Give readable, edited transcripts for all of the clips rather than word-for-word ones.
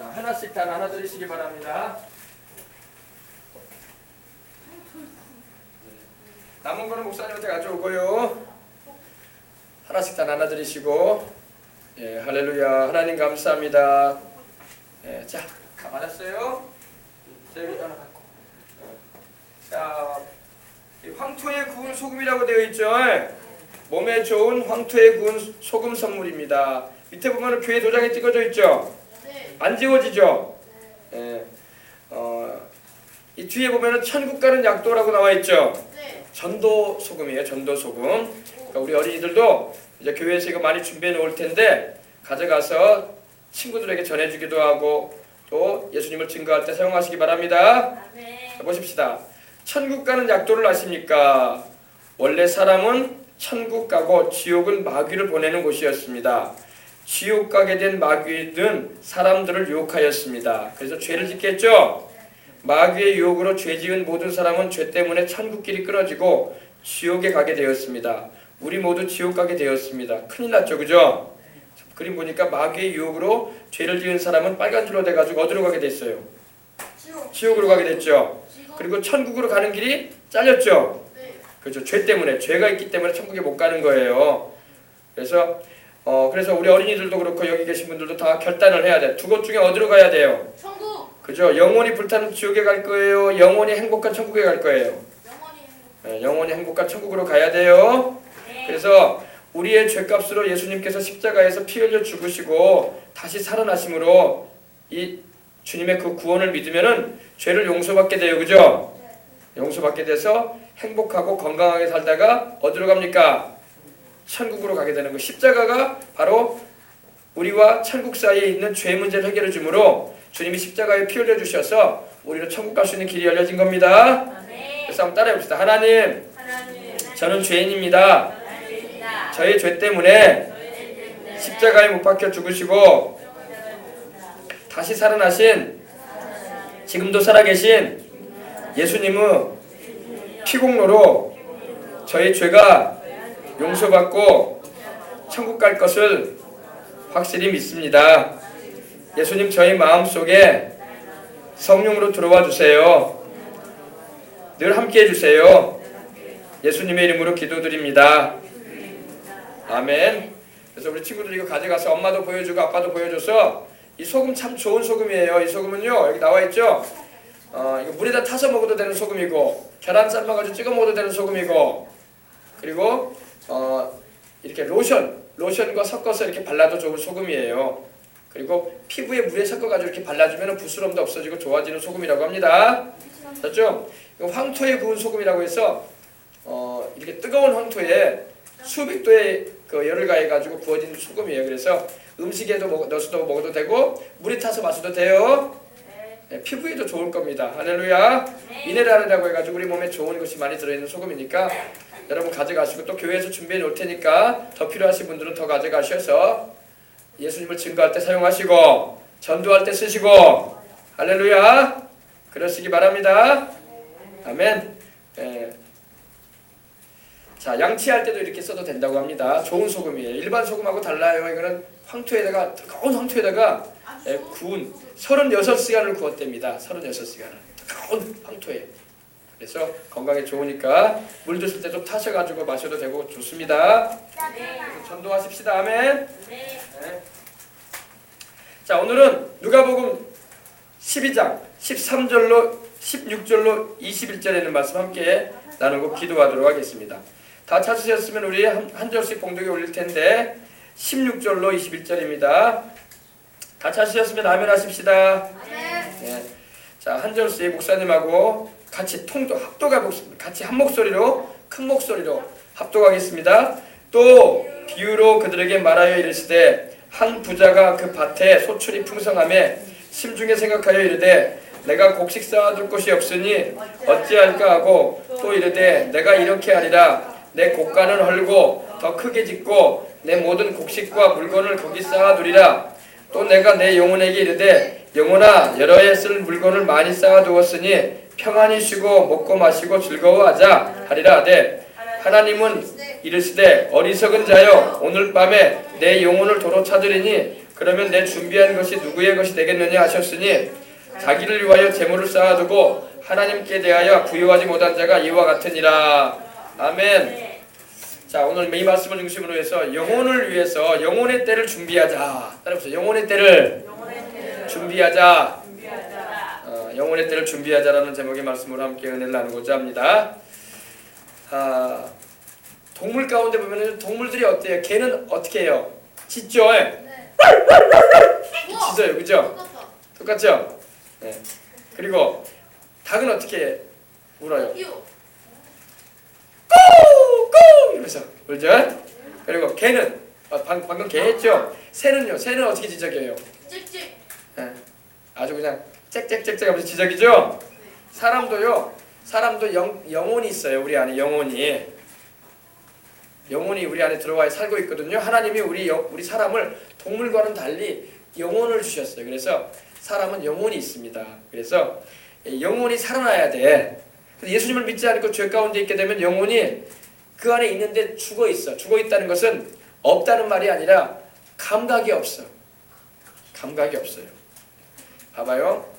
자, 하나씩 다 나눠드리시기 바랍니다. 남은 거는 목사님한테 가져오고요. 하나씩 다 나눠드리시고, 예, 할렐루야. 하나님 감사합니다. 예, 자, 다 받았어요? 여기 하나 갖고. 자, 이 황토에 구운 소금이라고 되어 있죠. 몸에 좋은 황토에 구운 소금 선물입니다. 밑에 보면 교회 도장에 찍어져 있죠. 안 지워지죠. 예, 이 뒤에 보면은 천국 가는 약도라고 나와 있죠. 전도 소금이에요. 전도 소금. 그러니까 우리 어린이들도 이제 교회에서 이거 많이 준비해 놓을 텐데 가져가서 친구들에게 전해주기도 하고 또 예수님을 증거할 때 사용하시기 바랍니다. 자, 보십시다. 천국 가는 약도를 아십니까? 원래 사람은 천국 가고 지옥은 마귀를 보내는 곳이었습니다. 지옥 가게 된 마귀는 사람들을 유혹하였습니다. 그래서 죄를 짓겠죠. 마귀의 유혹으로 죄 지은 모든 사람은 죄 때문에 천국길이 끊어지고 지옥에 가게 되었습니다. 우리 모두 지옥 가게 되었습니다. 큰일 났죠, 그죠? 그림 보니까 마귀의 유혹으로 죄를 지은 사람은 빨간 줄로 돼가지고 어디로 가게 됐어요? 지옥으로 가게 됐죠. 그리고 천국으로 가는 길이 잘렸죠. 그렇죠. 죄 때문에, 죄가 있기 때문에 천국에 못 가는 거예요. 그래서 우리 어린이들도 그렇고 여기 계신 분들도 다 결단을 해야 돼. 두 곳 중에 어디로 가야 돼요? 천국. 그죠? 영원히 불타는 지옥에 갈 거예요? 영원히 행복한 천국에 갈 거예요? 영원히 행복한 천국으로 가야 돼요. 그래서 우리의 죄값으로 예수님께서 십자가에서 피 흘려 죽으시고 다시 살아나심으로 이 주님의 그 구원을 믿으면은 죄를 용서받게 돼요. 그죠? 용서받게 돼서 행복하고 건강하게 살다가 어디로 갑니까? 천국으로 가게 되는 거. 십자가가 바로 우리와 천국 사이에 있는 죄 문제를 해결해 주므로 주님이 십자가에 피 흘려 주셔서 우리로 천국 갈 수 있는 길이 열려진 겁니다. 그래서 한번 따라해 봅시다. 하나님, 저는 죄인입니다. 저의 죄 때문에 십자가에 못 박혀 죽으시고 다시 살아나신 지금도 살아계신 예수님의 피공로로 저의 죄가 용서받고 천국 갈 것을 확실히 믿습니다. 예수님, 저희 마음속에 성령으로 들어와 주세요. 늘 함께 해주세요. 예수님의 이름으로 기도드립니다. 아멘. 그래서 우리 친구들 이거 가져가서 엄마도 보여주고 아빠도 보여줘서 이 소금 참 좋은 소금이에요. 이 소금은요, 여기 나와 있죠. 이거 물에다 타서 먹어도 되는 소금이고 계란 삶아가지고 찍어 먹어도 되는 소금이고 그리고 이렇게 로션과 섞어서 이렇게 발라도 좋은 소금이에요. 그리고 피부에 물에 섞어가지고 이렇게 발라주면 부스럼도 없어지고 좋아지는 소금이라고 합니다. 됐죠? 이거 황토에 구운 소금이라고 해서 이렇게 뜨거운 황토에 수백 도의 그 열을 가해가지고 구워진 소금이에요. 그래서 음식에도 넣어서도 먹어도 되고 물에 타서 마셔도 돼요. 네, 피부에도 좋을 겁니다. 할렐루야. 미네랄이라고 해가지고 우리 몸에 좋은 것이 많이 들어있는 소금이니까 여러분 가져가시고 또 교회에서 준비해 놓을 테니까 더 필요하신 분들은 더 가져가셔서 예수님을 증거할 때 사용하시고 전도할 때 쓰시고 할렐루야. 그러시기 바랍니다. 아멘. 자, 양치할 때도 이렇게 써도 된다고 합니다. 좋은 소금이에요. 일반 소금하고 달라요. 이거는 황토에다가 뜨거운 황토에다가 구운 36시간을 구웠답니다. 36시간을 뜨거운 황토에. 그래서 건강에 좋으니까 물 드실 때 좀 타셔가지고 마셔도 되고 좋습니다. 전도하십시다. 아멘. 네. 자, 오늘은 누가복음 12장 13절로 16절로 21절에 있는 말씀 함께 나누고 기도하도록 하겠습니다. 다 찾으셨으면 우리 한 절씩 봉독에 올릴 텐데 16절로 21절입니다. 다 찾으셨으면 아멘 하십시다. 네. 자, 한 절씩 목사님하고 같이 같이 한 목소리로 큰 목소리로 합독하겠습니다. 또 비유로 그들에게 말하여 이르시되 한 부자가 그 밭에 소출이 풍성함에 심중에 생각하여 이르되 내가 곡식 쌓아둘 곳이 없으니 어찌할까 하고 또 이르되 내가 이렇게 하리라 내 곡간을 헐고 더 크게 짓고 내 모든 곡식과 물건을 거기 쌓아두리라. 또 내가 내 영혼에게 이르되 영혼아 여러 해 쓸 물건을 많이 쌓아두었으니 평안히 쉬고 먹고 마시고 즐거워하자 하리라 하되 하나님은 이르시되 어리석은 자여 오늘 밤에 내 영혼을 도로 찾으리니 그러면 내 준비한 것이 누구의 것이 되겠느냐 하셨으니 자기를 위하여 재물을 쌓아두고 하나님께 대하여 부유하지 못한 자가 이와 같으니라. 아멘. 자, 오늘 이 말씀을 중심으로 해서 영혼을 위해서 영혼의 때를 준비하자. 따라해보세요. 영혼의 때를 준비하자. 영혼의 때를 준비하자라는 제목의 말씀으로 함께 은혜를 나누고자 합니다. 동물 가운데 보면 동물들이 어때요? 개는 어떻게 해요? 짖죠? 짖어요, 그죠? 똑같죠? 네. 그리고 닭은 어떻게 울어요? 꾸! 이러면서 울죠? 그리고 개는 방금 개 했죠? 새는요? 새는 어떻게 지저귀어요? 찍찍. 네. 아주 그냥 짹짹짹짹 하면서 지저귀죠? 사람도 영혼이 있어요. 우리 안에 영혼이 우리 안에 들어와 살고 있거든요. 하나님이 우리 사람을 동물과는 달리 영혼을 주셨어요. 그래서 사람은 영혼이 있습니다. 그래서 영혼이 살아나야 돼. 예수님을 믿지 않고 죄 가운데 있게 되면 영혼이 그 안에 있는데 죽어 있어. 죽어 있다는 것은 없다는 말이 아니라 감각이 없어. 감각이 없어요. 봐봐요.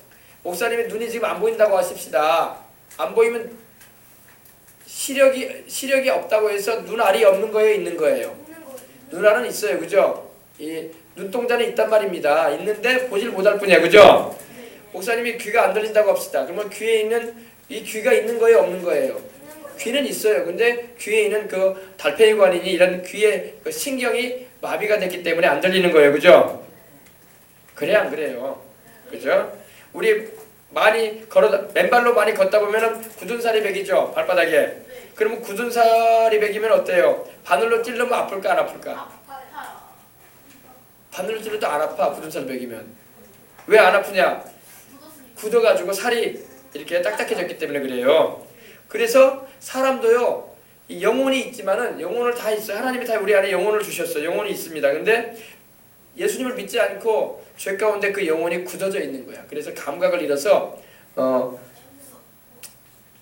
목사님이 눈이 지금 안 보인다고 하십시다. 안 보이면 시력이 없다고 해서 눈알이 없는 거예요, 있는 거예요? 눈알은 있어요, 그죠? 이 눈동자는 있단 말입니다. 있는데 보질 못할 뿐이야, 그죠? 목사님이 귀가 안 들린다고 합시다. 그러면 귀에 있는 이 귀가 있는 거예요, 없는 거예요? 귀는 있어요. 근데 귀에 있는 그 달팽이관이니 이런 귀의 그 신경이 마비가 됐기 때문에 안 들리는 거예요, 그죠? 그래 안 그래요, 그죠? 우리 많이 맨발로 많이 걷다 보면은 굳은 살이 배기죠, 발바닥에. 그러면 굳은 살이 배기면 어때요? 바늘로 찔르면 아플까 안 아플까? 바늘로 찔러도 안 아파. 굳은 살 배기면. 왜 안 아프냐? 굳어가지고 살이 이렇게 딱딱해졌기 때문에 그래요. 그래서 사람도요, 이 영혼이 있지만은 영혼을 다 있어요. 하나님이 다 우리 안에 영혼을 주셨어요. 영혼이 있습니다. 근데 예수님을 믿지 않고 죄 가운데 그 영혼이 굳어져 있는 거야. 그래서 감각을 잃어서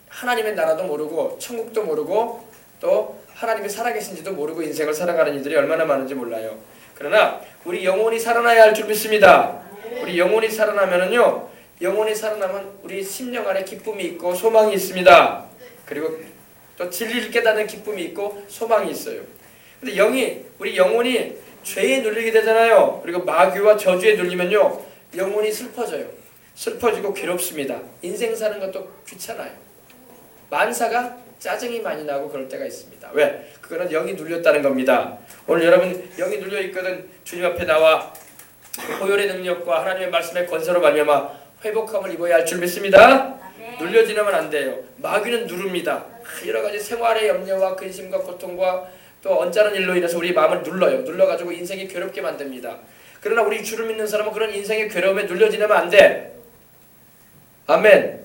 하나님의 나라도 모르고 천국도 모르고 또 하나님이 살아계신지도 모르고 인생을 살아가는 이들이 얼마나 많은지 몰라요. 그러나 우리 영혼이 살아나야 할 줄 믿습니다. 우리 영혼이 살아나면은요, 영혼이 살아나면 우리 심령 안에 기쁨이 있고 소망이 있습니다. 그리고 또 진리를 깨닫는 기쁨이 있고 소망이 있어요. 근데 우리 영혼이 죄에 눌리게 되잖아요. 그리고 마귀와 저주에 눌리면요, 영혼이 슬퍼져요. 슬퍼지고 괴롭습니다. 인생 사는 것도 귀찮아요. 만사가 짜증이 많이 나고 그럴 때가 있습니다. 왜? 그거는 영이 눌렸다는 겁니다. 오늘 여러분 영이 눌려 있거든 주님 앞에 나와 보혈의 능력과 하나님의 말씀의 권세로 말미암아 회복함을 입어야 할 줄 믿습니다. 눌려지면 안 돼요. 마귀는 누릅니다. 여러 가지 생활의 염려와 근심과 고통과 또 언짢은 일로 인해서 우리 마음을 눌러가지고 인생이 괴롭게 만듭니다. 그러나 우리 주를 믿는 사람은 그런 인생의 괴로움에 눌려지면 안 돼. 아멘.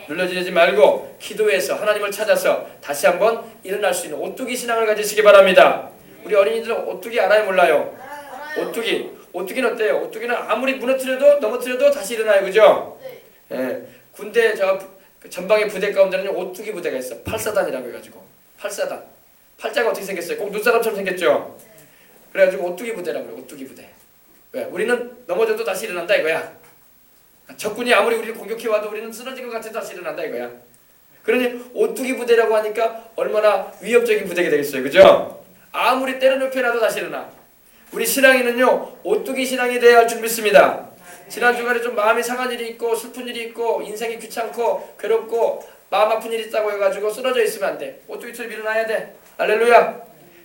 눌려지지 말고 기도해서 하나님을 찾아서 다시 한번 일어날 수 있는 오뚜기 신앙을 가지시기 바랍니다. 우리 어린이들은 오뚜기 알아요, 몰라요? 오뚜기는 어때요? 오뚜기는 아무리 넘어뜨려도 다시 일어나요, 그죠? 예. 군대 전방의 부대 가운데는 오뚜기 부대가 있어. 8사단이라고 해가지고 8사단. 팔자가 어떻게 생겼어요? 꼭 눈사람처럼 생겼죠? 그래가지고 오뚜기 부대라고 그래요. 오뚜기 부대. 왜? 우리는 넘어져도 다시 일어난다 이거야. 적군이 아무리 우리를 공격해와도 우리는 쓰러진 것 같아도 다시 일어난다 이거야. 그러니 오뚜기 부대라고 하니까 얼마나 위협적인 부대가 되겠어요, 그죠? 아무리 때려눕혀놔도 다시 일어나. 우리 신앙인은요, 오뚜기 신앙이 돼야 할 줄 믿습니다. 지난 주간에 좀 마음이 상한 일이 있고 슬픈 일이 있고 인생이 귀찮고 괴롭고 마음 아픈 일이 있다고 해가지고 쓰러져 있으면 안 돼. 오뚜기처럼 일어나야 돼. 할렐루야.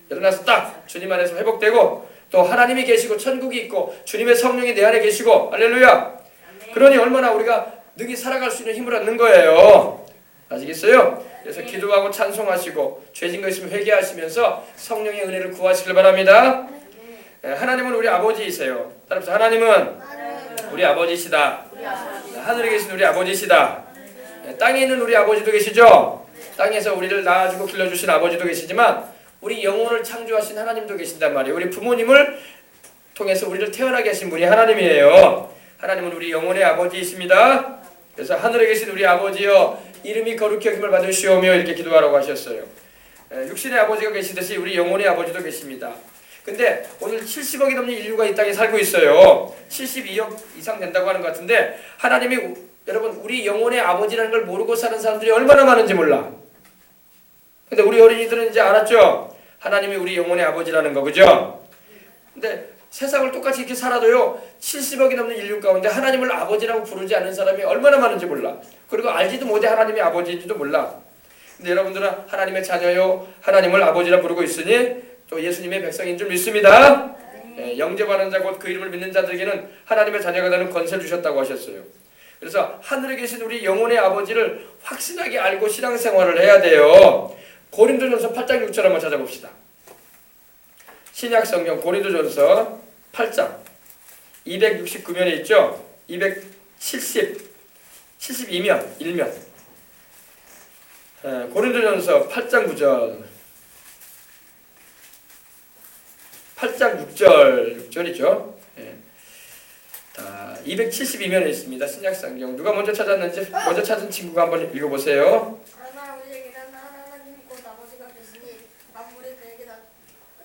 일어나서 딱 주님 안에서 회복되고 또 하나님이 계시고 천국이 있고 주님의 성령이 내 안에 계시고 할렐루야. 그러니 얼마나 우리가 능히 살아갈 수 있는 힘을 얻는 거예요. 아시겠어요? 그래서 기도하고 찬송하시고 죄진 거 있으면 회개하시면서 성령의 은혜를 구하시길 바랍니다. 하나님은 우리 아버지이세요. 따라서 하나님은 우리 아버지시다. 하늘에 계신 우리 아버지시다. 땅에 있는 우리 아버지도 계시죠? 땅에서 우리를 낳아주고 길러주신 아버지도 계시지만 우리 영혼을 창조하신 하나님도 계신단 말이에요. 우리 부모님을 통해서 우리를 태어나게 하신 분이 하나님이에요. 하나님은 우리 영혼의 아버지이십니다. 그래서 하늘에 계신 우리 아버지여 이름이 거룩히 여김을 받으시오며 이렇게 기도하라고 하셨어요. 육신의 아버지가 계시듯이 우리 영혼의 아버지도 계십니다. 근데 오늘 70억이 넘는 인류가 이 땅에 살고 있어요. 72억 이상 된다고 하는 것 같은데 하나님이 여러분 우리 영혼의 아버지라는 걸 모르고 사는 사람들이 얼마나 많은지 몰라. 근데 우리 어린이들은 이제 알았죠? 하나님이 우리 영혼의 아버지라는 거, 그죠? 근데 세상을 똑같이 이렇게 살아도요 70억이 넘는 인류 가운데 하나님을 아버지라고 부르지 않는 사람이 얼마나 많은지 몰라. 그리고 알지도 못해 하나님이 아버지인지도 몰라. 근데 여러분들은 하나님의 자녀요 하나님을 아버지라 부르고 있으니 또 예수님의 백성인 줄 믿습니다. 영접하는 자 곧 그 이름을 믿는 자들에게는 하나님의 자녀가 되는 권세를 주셨다고 하셨어요. 그래서 하늘에 계신 우리 영혼의 아버지를 확실하게 알고 신앙생활을 해야 돼요. 고린도전서 8장 6절 한번 찾아봅시다. 신약성경 고린도전서 8장 269면에 있죠. 272면 1면 고린도전서 8장 9절 8장 6절이죠. 272면에 있습니다. 신약성경 누가 먼저 찾았는지 먼저 찾은 친구가 한번 읽어보세요. 그러나 우리에게는 하나님 곧 아버지가 계시니 만물이 그에게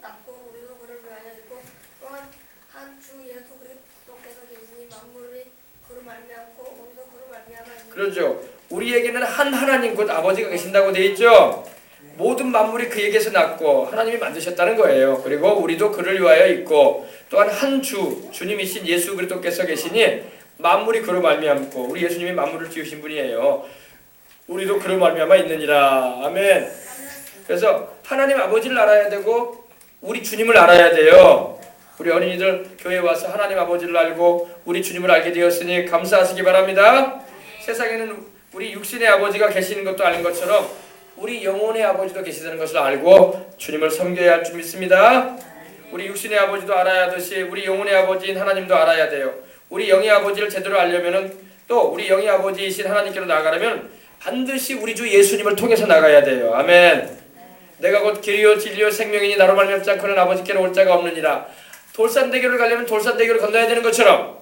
낳고 우리도 그를 위하여 있고 또한 한 주 예수 그리스도께서 계시니 만물이 그로 말미암고 우리도 그로 말미암아 있는. 그렇죠. 우리에게는 한 하나님 곧 아버지가 계신다고 되어 있죠. 모든 만물이 그에게서 났고 하나님이 만드셨다는 거예요. 그리고 우리도 그를 위하여 있고 또한 한 주님이신 예수 그리스도께서 계시니 만물이 그로 말미암고 우리 예수님이 만물을 지으신 분이에요. 우리도 그로 말미암아 있느니라. 아멘. 그래서 하나님 아버지를 알아야 되고 우리 주님을 알아야 돼요. 우리 어린이들 교회에 와서 하나님 아버지를 알고 우리 주님을 알게 되었으니 감사하시기 바랍니다. 세상에는 우리 육신의 아버지가 계시는 것도 아닌 것처럼 우리 영혼의 아버지도 계시다는 것을 알고 주님을 섬겨야 할 줄 믿습니다. 우리 육신의 아버지도 알아야 하듯이 우리 영혼의 아버지인 하나님도 알아야 돼요. 우리 영의 아버지를 제대로 알려면은 또 우리 영의 아버지이신 하나님께로 나아가려면 반드시 우리 주 예수님을 통해서 나가야 돼요. 아멘. 내가 곧 길이요 진리요 생명이니 나로 말미암지 않고는 아버지께로 올 자가 없느니라. 돌산대교를 가려면 돌산대교를 건너야 되는 것처럼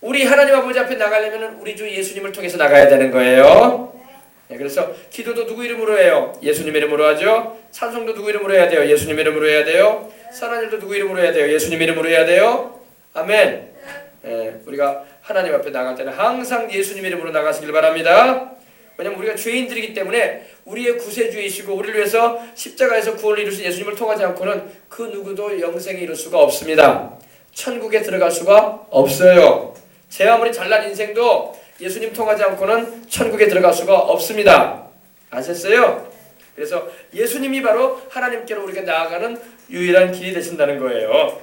우리 하나님 아버지 앞에 나가려면 우리 주 예수님을 통해서 나가야 되는 거예요. 그래서 기도도 누구 이름으로 해요? 예수님 이름으로 하죠. 찬송도 누구 이름으로 해야 돼요? 예수님 이름으로 해야 돼요. 선한 일도 누구 이름으로 해야 돼요? 예수님 이름으로 해야 돼요. 아멘. 우리가 하나님 앞에 나갈 때는 항상 예수님 이름으로 나가시길 바랍니다. 왜냐하면 우리가 죄인들이기 때문에 우리의 구세주이시고 우리를 위해서 십자가에서 구원을 이루신 예수님을 통하지 않고는 그 누구도 영생에 이룰 수가 없습니다. 천국에 들어갈 수가 없어요. 제 아무리 잘난 인생도 예수님 통하지 않고는 천국에 들어갈 수가 없습니다. 아셨어요? 그래서 예수님이 바로 하나님께로 우리가 나아가는 유일한 길이 되신다는 거예요.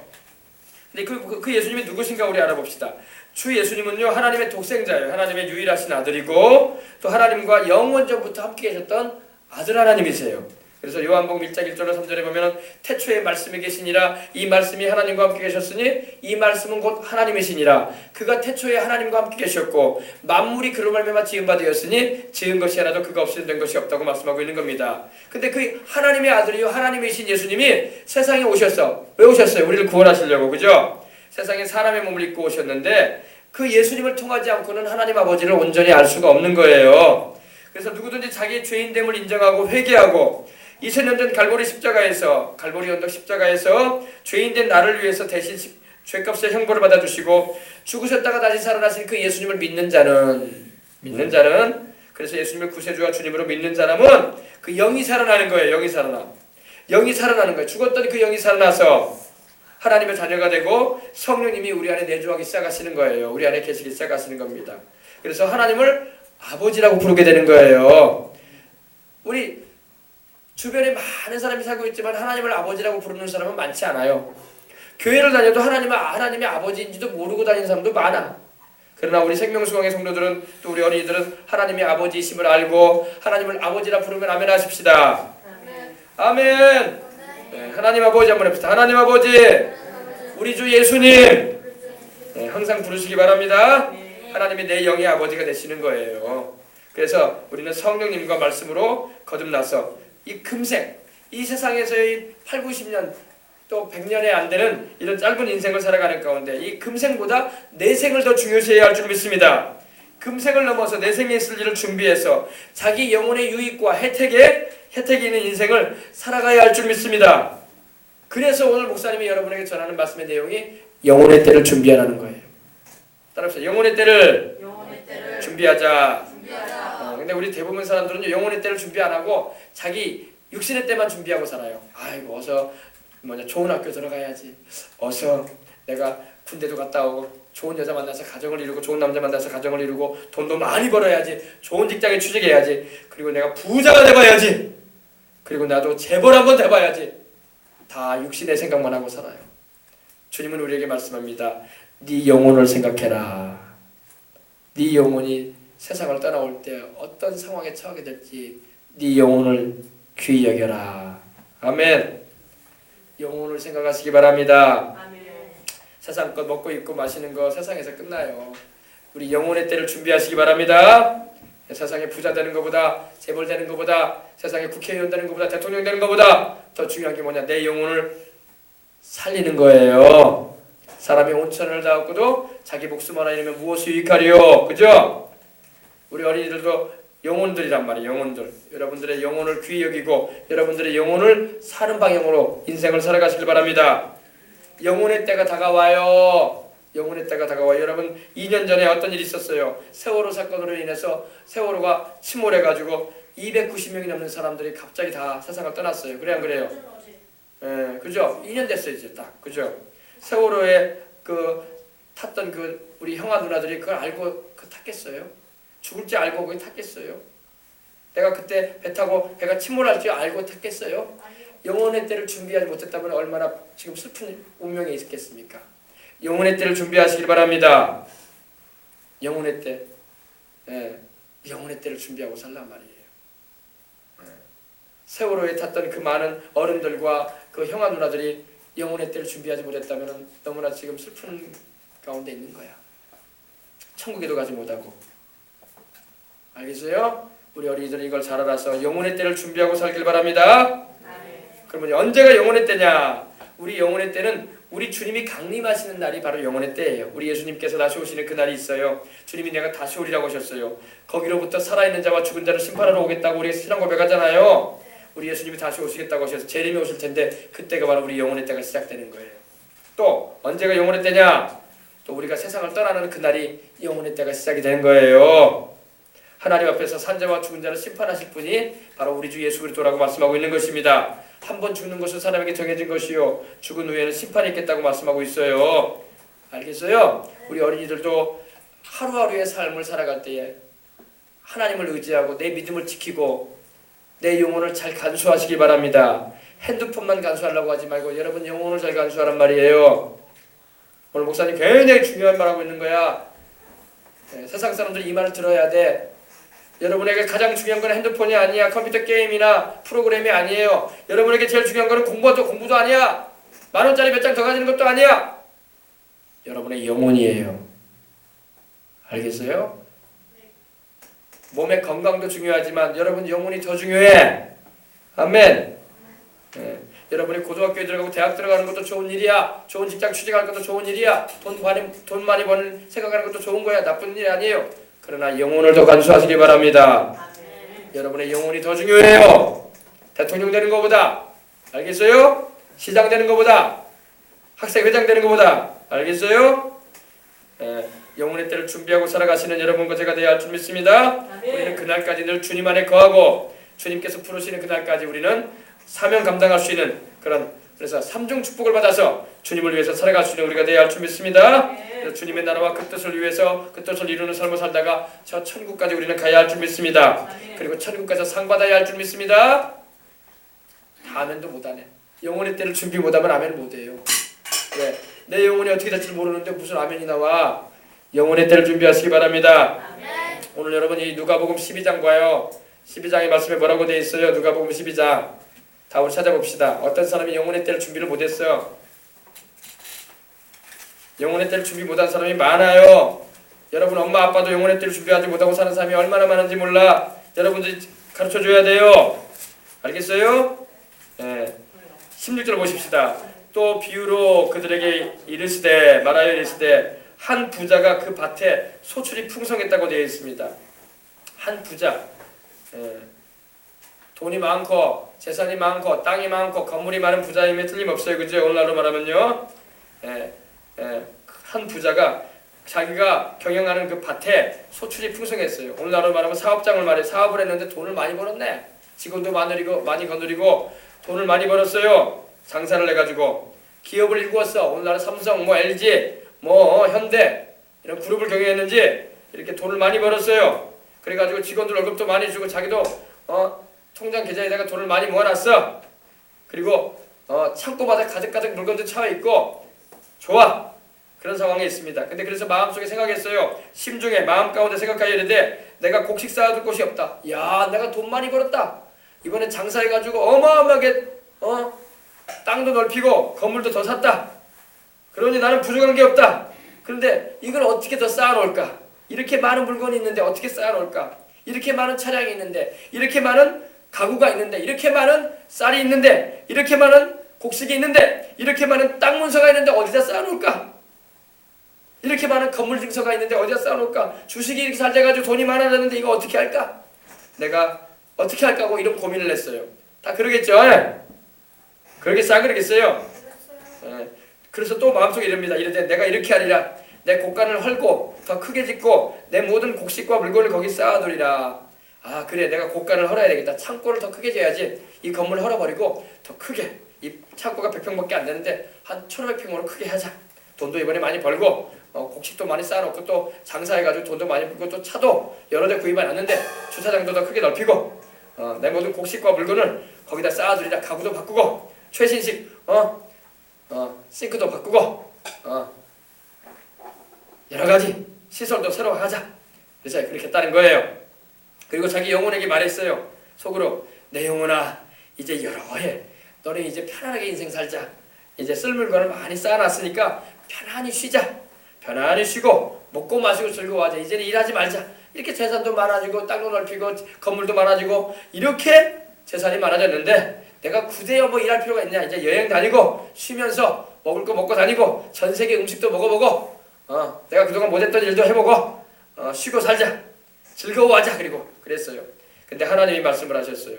근데 그 예수님이 누구신가 우리 알아봅시다. 주 예수님은요 하나님의 독생자예요. 하나님의 유일하신 아들이고 또 하나님과 영원전부터 함께 계셨던 아들 하나님이세요. 그래서 요한복음 1장 1절로 3절에 보면 태초에 말씀이 계시니라 이 말씀이 하나님과 함께 계셨으니 이 말씀은 곧 하나님이시니라 그가 태초에 하나님과 함께 계셨고 만물이 그로 말미암아 지은 바 되었으니 지은 것이 하나도 그가 없이는 된 것이 없다고 말씀하고 있는 겁니다. 근데 그 하나님의 아들이요 하나님이신 예수님이 세상에 오셨어. 왜 오셨어요? 우리를 구원하시려고. 그죠? 세상에 사람의 몸을 입고 오셨는데 그 예수님을 통하지 않고는 하나님 아버지를 온전히 알 수가 없는 거예요. 그래서 누구든지 자기의 죄인됨을 인정하고 회개하고 2000년 전 갈보리 언덕 십자가에서 죄인된 나를 위해서 대신 죄값의 형벌을 받아주시고 죽으셨다가 다시 살아나신 그 예수님을 믿는 자는 그래서 예수님을 구세주와 주님으로 믿는 사람은 그 영이 살아나는 거예요. 영이 살아나는 거예요. 죽었던 그 영이 살아나서 하나님의 자녀가 되고 성령님이 우리 안에 내주하기 시작하시는 거예요. 우리 안에 계시기 시작하시는 겁니다. 그래서 하나님을 아버지라고 부르게 되는 거예요. 우리 주변에 많은 사람이 살고 있지만 하나님을 아버지라고 부르는 사람은 많지 않아요. 교회를 다녀도 하나님이 아버지인지도 모르고 다니는 사람도 많아. 그러나 우리 생명수강의 성도들은 또 우리 어린이들은 하나님의 아버지이심을 알고 하나님을 아버지라 부르면 아멘 하십시다. 아멘. 네, 하나님 아버지 한번 해봅시다. 하나님 아버지, 우리 주 예수님, 네, 항상 부르시기 바랍니다. 하나님이 내 영의 아버지가 되시는 거예요. 그래서 우리는 성령님과 말씀으로 거듭나서 이 금생, 이 세상에서의 8, 90년 또 100년에 안 되는 이런 짧은 인생을 살아가는 가운데 이 금생보다 내생을 더 중요시해야 할 줄 믿습니다. 금생을 넘어서 내생에 있을 일을 준비해서 자기 영혼의 유익과 혜택이 있는 인생을 살아가야 할 줄 믿습니다. 그래서 오늘 목사님이 여러분에게 전하는 말씀의 내용이 영혼의 때를 준비하라는 거예요. 따라합시다. 영혼의 때를 준비하자. 근데 우리 대부분 사람들은 영혼의 때를 준비 안 하고 자기 육신의 때만 준비하고 살아요. 아이고 어서 좋은 학교 들어가야지. 어서 내가 군대도 갔다 오고 좋은 여자 만나서 가정을 이루고 좋은 남자 만나서 가정을 이루고 돈도 많이 벌어야지. 좋은 직장에 취직해야지. 그리고 내가 부자가 돼봐야지. 그리고 나도 재벌 한번 돼봐야지. 다 육신의 생각만 하고 살아요. 주님은 우리에게 말씀합니다. 네 영혼을 생각해라. 네 영혼이 세상을 떠나올 때 어떤 상황에 처하게 될지 네 영혼을 귀히 여겨라. 아멘. 영혼을 생각하시기 바랍니다. 아멘. 세상 것 먹고 입고 마시는 거 세상에서 끝나요. 우리 영혼의 때를 준비하시기 바랍니다. 세상에 부자 되는 것보다 재벌 되는 것보다 세상에 국회의원 되는 것보다 대통령 되는 것보다 더 중요한 게 뭐냐? 내 영혼을 살리는 거예요. 사람이 온천을 다 얻고도 자기 목숨 하나 잃으면 무엇이 유익하리요? 그죠? 우리 어린이들도 영혼들이란 말이에요. 영혼들. 여러분들의 영혼을 귀히 여기고 여러분들의 영혼을 사는 방향으로 인생을 살아가시길 바랍니다. 영혼의 때가 다가와요. 영혼의 때가 다가와요. 여러분 2년 전에 어떤 일이 있었어요. 세월호 사건으로 인해서 세월호가 침몰해가지고 290명이 넘는 사람들이 갑자기 다 세상을 떠났어요. 그래 안 그래요? 예, 그죠? 2년 됐어요 이제 딱. 그죠? 세월호에 탔던 우리 형아 누나들이 그걸 알고 탔겠어요? 죽을지 알고 거기 탔겠어요? 내가 그때 배 타고 배가 침몰할 줄 알고 탔겠어요? 영혼의 때를 준비하지 못했다면 얼마나 지금 슬픈 운명에 있겠습니까? 영혼의 때를 준비하시길 바랍니다. 영혼의 때, 영혼의 때를 준비하고 살란 말이에요. 세월호에 탔던 그 많은 어른들과 그 형아 누나들이 영혼의 때를 준비하지 못했다면 너무나 지금 슬픈 가운데 있는 거야. 천국에도 가지 못하고. 알겠어요? 우리 어린이들은 이걸 잘 알아서 영혼의 때를 준비하고 살길 바랍니다. 그러면 언제가 영혼의 때냐? 우리 영혼의 때는 우리 주님이 강림하시는 날이 바로 영혼의 때예요. 우리 예수님께서 다시 오시는 그 날이 있어요. 주님이 내가 다시 오리라고 하셨어요. 거기로부터 살아있는 자와 죽은 자를 심판하러 오겠다고 우리 신앙 고백하잖아요. 우리 예수님이 다시 오시겠다고 하셔서 재림이 오실 텐데 그때가 바로 우리 영혼의 때가 시작되는 거예요. 또 언제가 영혼의 때냐? 또 우리가 세상을 떠나는 그날이 영혼의 때가 시작이 되는 거예요. 하나님 앞에서 산자와 죽은 자를 심판하실 분이 바로 우리 주 예수 그리스도라고 말씀하고 있는 것입니다. 한 번 죽는 것은 사람에게 정해진 것이요 죽은 후에는 심판이 있겠다고 말씀하고 있어요. 알겠어요? 우리 어린이들도 하루하루의 삶을 살아갈 때에 하나님을 의지하고 내 믿음을 지키고 내 영혼을 잘 간수하시기 바랍니다. 핸드폰만 간수하려고 하지 말고 여러분 영혼을 잘 간수하란 말이에요. 오늘 목사님 굉장히 중요한 말하고 있는 거야. 세상 사람들이 이 말을 들어야 돼. 여러분에게 가장 중요한 건 핸드폰이 아니야. 컴퓨터 게임이나 프로그램이 아니에요. 여러분에게 제일 중요한 건 공부도 아니야. 10,000원짜리 몇 장 더 가지는 것도 아니야. 여러분의 영혼이에요. 알겠어요? 몸의 건강도 중요하지만 여러분 영혼이 더 중요해. 아멘. 여러분이 고등학교에 들어가고 대학 들어가는 것도 좋은 일이야. 좋은 직장 취직하는 것도 좋은 일이야. 돈 많이 버는 생각하는 것도 좋은 거야. 나쁜 일이 아니에요. 그러나 영혼을 더 간수하시기 바랍니다. 아멘. 여러분의 영혼이 더 중요해요. 대통령 되는 것보다. 알겠어요? 시장 되는 것보다. 학생회장 되는 것보다. 알겠어요? 영혼의 때를 준비하고 살아가시는 여러분과 제가 되어야 할 줄 믿습니다. 우리는 그날까지 늘 주님 안에 거하고 주님께서 부르시는 그날까지 우리는 사명 감당할 수 있는 그래서 삼중 축복을 받아서 주님을 위해서 살아갈 수 있는 우리가 되어야 할 줄 믿습니다. 그래서 주님의 나라와 그 뜻을 위해서 그 뜻을 이루는 삶을 살다가 저 천국까지 우리는 가야 할 줄 믿습니다. 그리고 천국에서 상 받아야 할 줄 믿습니다. 다 아멘도 못하네. 영혼의 때를 준비 못하면 아멘을 못해요. 왜? 내 영혼이 어떻게 될지 모르는데 무슨 아멘이 나와. 영혼의 때를 준비하시기 바랍니다. 오늘 여러분 이 누가복음 12장 봐요. 12장의 말씀에 뭐라고 되어 있어요? 누가복음 12장. 다 우리 찾아봅시다. 어떤 사람이 영혼의 때를 준비를 못했어요. 영혼의 때를 준비 못한 사람이 많아요. 여러분 엄마 아빠도 영혼의 때를 준비하지 못하고 사는 사람이 얼마나 많은지 몰라. 여러분들이 가르쳐줘야 돼요. 알겠어요? 16절 보십시다. 또 비유로 그들에게 말하여 이르시되 한 부자가 그 밭에 소출이 풍성했다고 되어 있습니다. 한 부자. 돈이 많고 재산이 많고 땅이 많고 건물이 많은 부자임에 틀림없어요. 그죠? 오늘날로 말하면요. 한 부자가 자기가 경영하는 그 밭에 소출이 풍성했어요. 오늘날로 말하면 사업장을 말해 사업을 했는데 돈을 많이 벌었네. 직원도 많이 거느리고 돈을 많이 벌었어요. 장사를 해가지고 기업을 일구었어. 오늘날은 삼성, LG, 현대 이런 그룹을 경영했는지 이렇게 돈을 많이 벌었어요. 그래가지고 직원들 월급도 많이 주고 자기도 통장 계좌에다가 돈을 많이 모아놨어. 그리고 창고마다 가득가득 물건도 차와 있고 좋아. 그런 상황에 있습니다. 근데 그래서 마음속에 생각했어요. 심중에 마음 가운데 생각하여 이르되 내가 곡식 쌓아둘 곳이 없다. 야, 내가 돈 많이 벌었다. 이번에 장사해가지고 어마어마하게 땅도 넓히고 건물도 더 샀다. 그러니 나는 부족한 게 없다. 그런데 이걸 어떻게 더 쌓아놓을까? 이렇게 많은 물건이 있는데 어떻게 쌓아놓을까? 이렇게 많은 차량이 있는데, 이렇게 많은 가구가 있는데, 이렇게 많은 쌀이 있는데, 이렇게 많은 곡식이 있는데, 이렇게 많은 땅 문서가 있는데 어디다 쌓아놓을까? 이렇게 많은 건물 증서가 있는데 어디다 쌓아놓을까? 주식이 이렇게 잘 돼가지고 돈이 많아졌는데 이거 어떻게 할까? 내가 어떻게 할까 하고 이런 고민을 했어요. 다 그러겠죠? 그렇게 싸그러겠어요. 그래서 또 마음속에 이럽니다. 이르되 내가 이렇게 하리라. 내 곡간을 헐고 더 크게 짓고 내 모든 곡식과 물건을 거기 쌓아두리라. 아, 그래, 내가 곡간을 헐어야 되겠다. 창고를 더 크게 지어야지. 이 건물을 헐어버리고 더 크게, 이 창고가 100평밖에 안 되는데 한 1500평으로 크게 하자. 돈도 이번에 많이 벌고 곡식도 많이 쌓아놓고 또 장사해가지고 돈도 많이 벌고 또 차도 여러 대 구입해놨는데 주차장도 더 크게 넓히고 내 모든 곡식과 물건을 거기다 쌓아두리라. 가구도 바꾸고 최신식 싱크도 바꾸고 여러 가지 시설도 새로 하자. 그래서 그렇게 했다는 거예요. 그리고 자기 영혼에게 말했어요. 속으로 내 영혼아, 이제 여러 해 너는 이제 편안하게 인생 살자. 이제 쓸 물건을 많이 쌓아놨으니까 편안히 쉬자. 편안히 쉬고 먹고 마시고 즐거워하자. 이제는 일하지 말자. 이렇게 재산도 많아지고 땅도 넓히고 건물도 많아지고 이렇게 재산이 많아졌는데 내가 굳이요 일할 필요가 있냐. 이제 여행 다니고 쉬면서 먹을 거 먹고 다니고 전 세계 음식도 먹어보고 내가 그동안 못했던 일도 해보고 쉬고 살자. 즐거워하자. 그리고 그랬어요. 근데 하나님이 말씀을 하셨어요.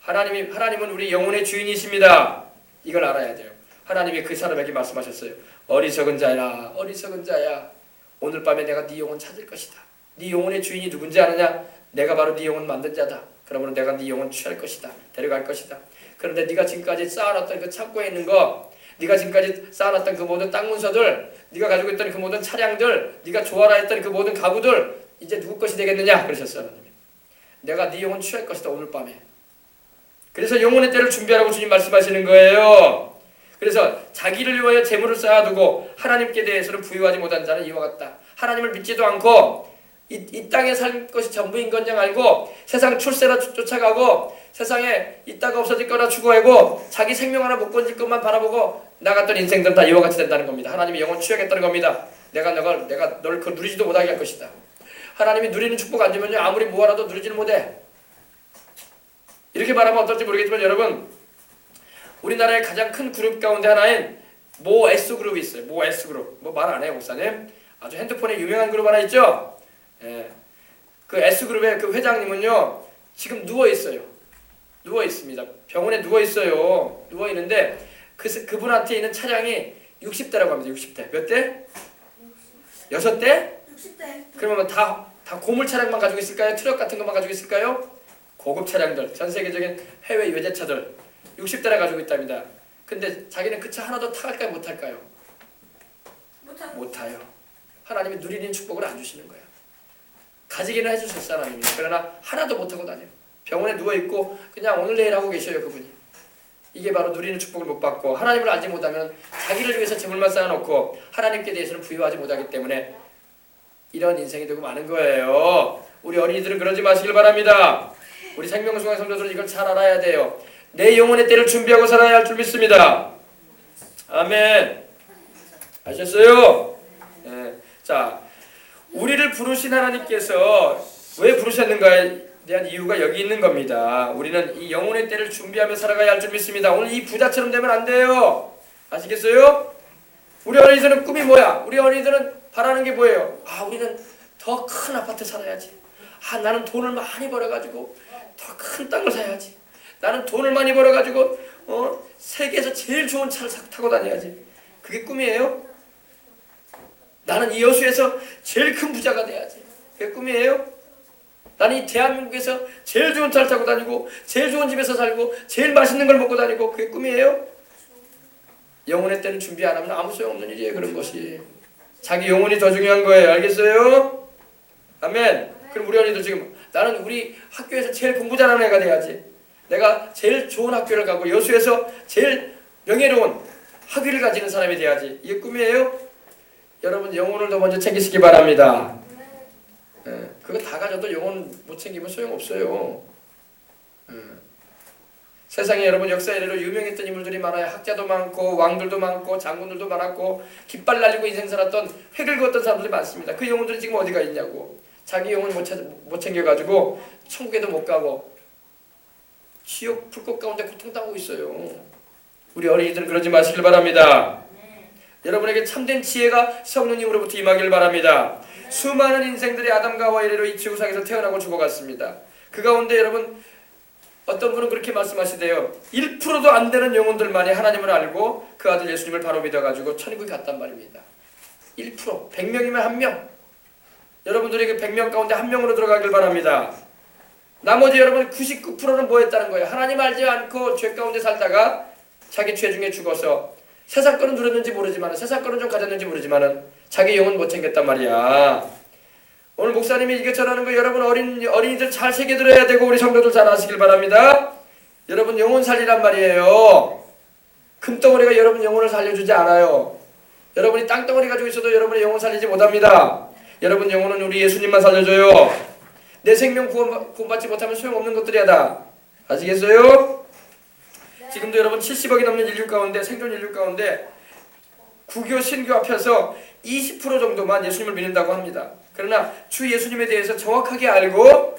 하나님은 우리 영혼의 주인이십니다. 이걸 알아야 돼요. 하나님이 그 사람에게 말씀하셨어요. 어리석은 자야, 어리석은 자야. 오늘 밤에 내가 네 영혼 찾을 것이다. 네 영혼의 주인이 누군지 아느냐? 내가 바로 네 영혼 만든 자다. 그러므로 내가 네 영혼 취할 것이다. 데려갈 것이다. 그런데 네가 지금까지 쌓아놨던 그 창고에 있는 거, 네가 지금까지 쌓아놨던 그 모든 땅 문서들, 네가 가지고 있던 그 모든 차량들, 네가 좋아라 했던 그 모든 가구들 이제 누구 것이 되겠느냐? 그러셨어요. 하나님이. 내가 네 영혼 취할 것이다. 오늘 밤에. 그래서 영혼의 때를 준비하라고 주님 말씀하시는 거예요. 그래서 자기를 위하여 재물을 쌓아두고 하나님께 대해서는 부유하지 못한 자는 이와 같다. 하나님을 믿지도 않고 이 땅에 살 것이 전부인 건지 알고 세상 출세나 쫓아가고 세상에 있다가 없어질 거나 추구하고 자기 생명 하나 못 건질 것만 바라보고 나갔던 인생들은 다 이와 같이 된다는 겁니다. 하나님이 영혼 취하겠다는 겁니다. 내가 널 그 누리지도 못하게 할 것이다. 하나님이 누리는 축복 안 주면요 아무리 모아라도 누리지는 못해. 이렇게 말하면 어떨지 모르겠지만 여러분, 우리나라의 가장 큰 그룹 가운데 하나인 모 S그룹이 있어요. 모 S그룹. 뭐 말 안 해요, 목사님. 아주 핸드폰에 유명한 그룹 하나 있죠. 그 S그룹의 그 회장님은요 지금 누워 있어요. 누워 있습니다. 병원에 누워 있어요. 누워 있는데 그분한테 있는 차량이 60대라고 합니다. 60대. 몇 대? 6대? 60대. 그러면 다 고물 차량만 가지고 있을까요? 트럭 같은 것만 가지고 있을까요? 고급 차량들, 전 세계적인 해외 외제차들 60대나 가지고 있답니다. 근데 자기는 그 차 하나도 타갈까요? 못 탈까요? 못 타요. 하나님이 누리는 축복을 안 주시는 거예요. 가지기는 해주셨어요, 하나님이. 그러나 하나도 못 타고 다녀요. 병원에 누워 있고 그냥 오늘 내일 하고 계셔요, 그분이. 이게 바로 누리는 축복을 못 받고 하나님을 알지 못하면 자기를 위해서 재물만 쌓아놓고 하나님께 대해서는 부유하지 못하기 때문에 이런 인생이 되고 마는 거예요. 우리 어린이들은 그러지 마시길 바랍니다. 우리 생명수강 성도들은 이걸 잘 알아야 돼요. 내 영혼의 때를 준비하고 살아야 할 줄 믿습니다. 아멘. 아셨어요? 네. 자, 우리를 부르신 하나님께서 왜 부르셨는가에 대한 이유가 여기 있는 겁니다. 우리는 이 영혼의 때를 준비하며 살아가야 할 줄 믿습니다. 오늘 이 부자처럼 되면 안 돼요. 아시겠어요? 우리 어린이들은 꿈이 뭐야? 우리 어린이들은 바라는 게 뭐예요? 우리는 더 큰 아파트 살아야지. 나는 돈을 많이 벌어가지고 더 큰 땅을 사야지. 나는 돈을 많이 벌어가지고 세계에서 제일 좋은 차를 타고 다녀야지. 그게 꿈이에요? 나는 이 여수에서 제일 큰 부자가 돼야지. 그게 꿈이에요? 나는 이 대한민국에서 제일 좋은 차를 타고 다니고 제일 좋은 집에서 살고 제일 맛있는 걸 먹고 다니고 그게 꿈이에요? 영혼의 때는 준비 안 하면 아무 소용없는 일이에요. 그런 것이. 자기 영혼이 더 중요한 거예요. 알겠어요? 아멘. 그럼 우리 언니도 지금 나는 우리 학교에서 제일 공부 잘하는 애가 돼야지. 내가 제일 좋은 학교를 가고 여수에서 제일 명예로운 학위를 가지는 사람이 돼야지. 이게 꿈이에요? 여러분 영혼을 더 먼저 챙기시기 바랍니다. 그거 다 가져도 영혼 못 챙기면 소용없어요. 세상에 여러분 역사 이래로 유명했던 인물들이 많아요. 학자도 많고 왕들도 많고 장군들도 많았고 깃발 날리고 인생 살았던 획을 그었던 사람들이 많습니다. 그 영혼들이 지금 어디가 있냐고. 자기 영혼 못 챙겨가지고 천국에도 못 가고 지옥 불꽃 가운데 고통당하고 있어요. 우리 어린이들은 그러지 마시길 바랍니다. 여러분에게 참된 지혜가 성령님으로부터 임하길 바랍니다. 수많은 인생들이 아담과 하와 이래로 이 지구상에서 태어나고 죽어갔습니다. 그 가운데 여러분 어떤 분은 그렇게 말씀하시대요. 1%도 안 되는 영혼들만이 하나님을 알고 그 아들 예수님을 바로 믿어가지고 천국에 갔단 말입니다. 1%, 100명이면 1명. 여러분들에게 100명 가운데 1명으로 들어가길 바랍니다. 나머지 여러분 99%는 뭐 했다는 거예요? 하나님 알지 않고 죄 가운데 살다가 자기 죄 중에 죽어서 세상 거는 누렸는지 모르지만 세상 거는 좀 가졌는지 모르지만 자기 영혼 못 챙겼단 말이야. 오늘 목사님이 이게 전하는 거 여러분 어린이들 잘 새겨들어야 되고 우리 성도들 잘 아시길 바랍니다. 여러분 영혼 살리란 말이에요. 금덩어리가 여러분 영혼을 살려주지 않아요. 여러분이 땅덩어리 가지고 있어도 여러분의 영혼 살리지 못합니다. 여러분 영혼은 우리 예수님만 살려줘요. 내 생명 구원받지 못하면 소용없는 것들이야 다. 아시겠어요? 지금도 여러분 70억이 넘는 인류 가운데 생존 인류 가운데 구교 신교 앞에서 20% 정도만 예수님을 믿는다고 합니다. 그러나 주 예수님에 대해서 정확하게 알고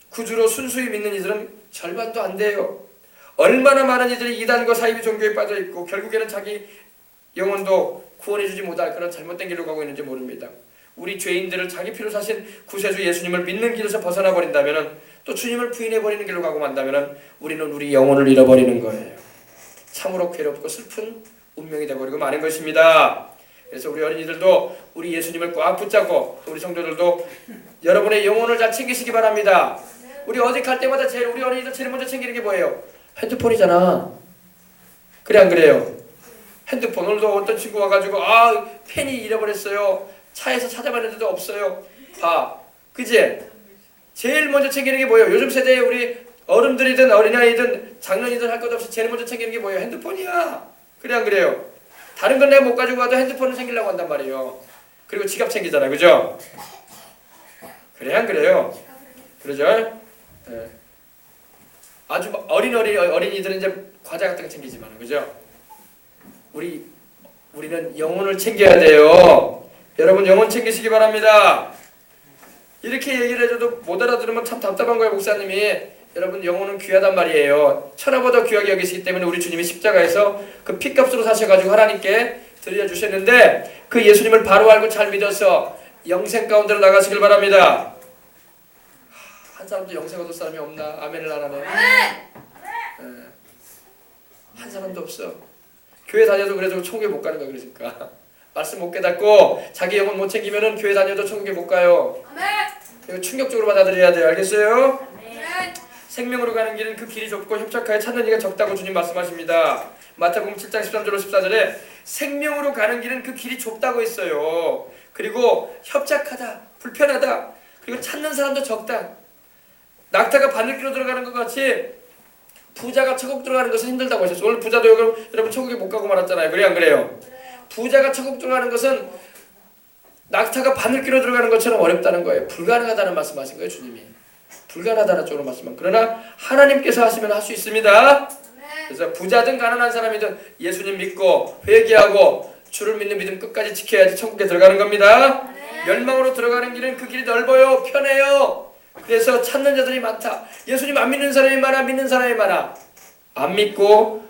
구주로 순수히 믿는 이들은 절반도 안 돼요. 얼마나 많은 이들이 이단과 사이비 종교에 빠져 있고 결국에는 자기 영혼도 구원해주지 못할 그런 잘못된 길로 가고 있는지 모릅니다. 우리 죄인들을 자기 피로 사신 구세주 예수님을 믿는 길에서 벗어나 버린다면 또 주님을 부인해 버리는 길로 가고 만다면 우리는 우리 영혼을 잃어버리는 거예요. 참으로 괴롭고 슬픈 운명이 되어버리고 마는 것입니다. 그래서 우리 어린이들도 우리 예수님을 꽉 붙잡고 우리 성도들도 여러분의 영혼을 잘 챙기시기 바랍니다. 우리 어디 갈 때마다 우리 어린이들 제일 먼저 챙기는 게 뭐예요? 핸드폰이잖아. 그래 안 그래요? 핸드폰. 오늘도 어떤 친구 와가지고 펜이 잃어버렸어요. 차에서 찾아봤는데도 없어요. 그지? 제일 먼저 챙기는 게 뭐예요? 요즘 세대에 우리 어른들이든 어린아이든 장년이든 할 것 없이 제일 먼저 챙기는 게 뭐예요? 핸드폰이야. 그래 안 그래요? 다른 건 내가 못 가지고 가도 핸드폰을 챙기려고 한단 말이에요. 그리고 지갑 챙기잖아요. 그죠? 그래 안 그래요? 그러죠? 네. 아주 어린이들은 이제 과자 같은 거 챙기지만 그죠? 우리는 영혼을 챙겨야 돼요. 여러분 영혼 챙기시기 바랍니다. 이렇게 얘기를 해줘도 못 알아들으면 참 답답한 거예요. 목사님이. 여러분 영혼은 귀하단 말이에요. 천하보다 귀하게 여기시기 때문에 우리 주님이 십자가에서 그 피값으로 사셔가지고 하나님께 드려주셨는데 그 예수님을 바로 알고 잘 믿어서 영생 가운데로 나가시길 바랍니다. 한 사람도 영생 얻을 사람이 없나? 아멘을 안 하네. 한 사람도 없어. 교회 다녀도 그래도 천국에 못 가는 거야. 그러니까 말씀 못 깨닫고 자기 영혼 못 챙기면은 교회 다녀도 천국에 못 가요. 이거 충격적으로 받아들여야 돼요. 알겠어요? 생명으로 가는 길은 그 길이 좁고 협착하여 찾는 이가 적다고 주님 말씀하십니다. 마태복음 7장 13절로 14절에 생명으로 가는 길은 그 길이 좁다고 했어요. 그리고 협착하다, 불편하다, 그리고 찾는 사람도 적다. 낙타가 바늘길로 들어가는 것 같이 부자가 천국 들어가는 것은 힘들다고 하셨어요. 오늘 부자도 여러분 천국에 못 가고 말았잖아요. 그래 안 그래요? 부자가 천국 들어가는 것은 낙타가 바늘길로 들어가는 것처럼 어렵다는 거예요. 불가능하다는 말씀하신 거예요. 주님이. 불가능하다는 쪽으로 말씀한. 그러나 하나님께서 하시면 할 수 있습니다. 그래서 부자든 가난한 사람이든 예수님 믿고 회개하고 주를 믿는 믿음 끝까지 지켜야지 천국에 들어가는 겁니다. 멸망으로 들어가는 길은 그 길이 넓어요. 편해요. 그래서 찾는 자들이 많다. 예수님 안 믿는 사람이 많아, 믿는 사람이 많아. 안 믿고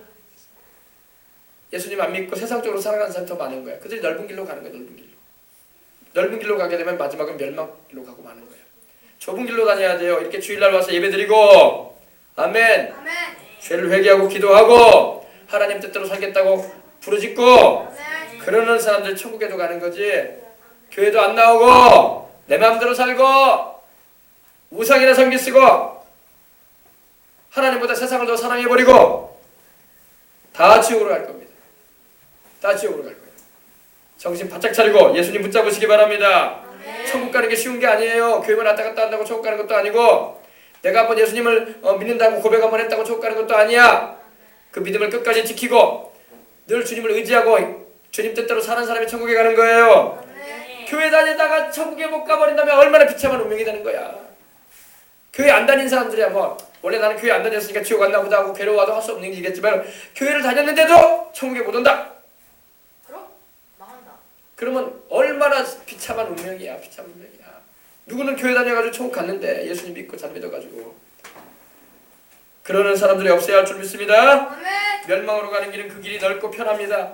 예수님 안 믿고 세상적으로 살아가는 사람이 더 많은 거야. 그들이 넓은 길로 가는 거야. 넓은 길로. 넓은 길로 가게 되면 마지막은 멸망길로 가고 마는 거예요. 좁은 길로 다녀야 돼요. 이렇게 주일날 와서 예배드리고 아멘. 죄를 회개하고 기도하고 하나님 뜻대로 살겠다고 부르짖고 그러는 사람들 천국에도 가는 거지. 교회도 안 나오고 내 마음대로 살고 우상이나 섬기 쓰고 하나님보다 세상을 더 사랑해버리고 다 지옥으로 갈 겁니다. 다 지옥으로 갈 거예요. 정신 바짝 차리고 예수님 붙잡으시기 바랍니다. 천국 가는 게 쉬운 게 아니에요. 교회만 왔다 갔다 한다고 천국 가는 것도 아니고 내가 한번 예수님을 믿는다고 고백 한번 했다고 천국 가는 것도 아니야. 그 믿음을 끝까지 지키고 늘 주님을 의지하고 주님 뜻대로 사는 사람이 천국에 가는 거예요. 교회 다니다가 천국에 못 가버린다면 얼마나 비참한 운명이 되는 거야. 교회 안 다닌 사람들이야 뭐 원래 나는 교회 안 다녔으니까 지옥 갔나 보다 하고 괴로워도 할 수 없는 일이겠지만 교회를 다녔는데도 천국에 못 온다. 그럼 망한다. 그러면 얼마나 비참한 운명이야. 비참한 운명이야. 누구는 교회 다녀가지고 천국 갔는데 예수님 믿고 잘 믿어가지고 그러는 사람들이 없어야 할 줄 믿습니다. 멸망으로 가는 길은 그 길이 넓고 편합니다.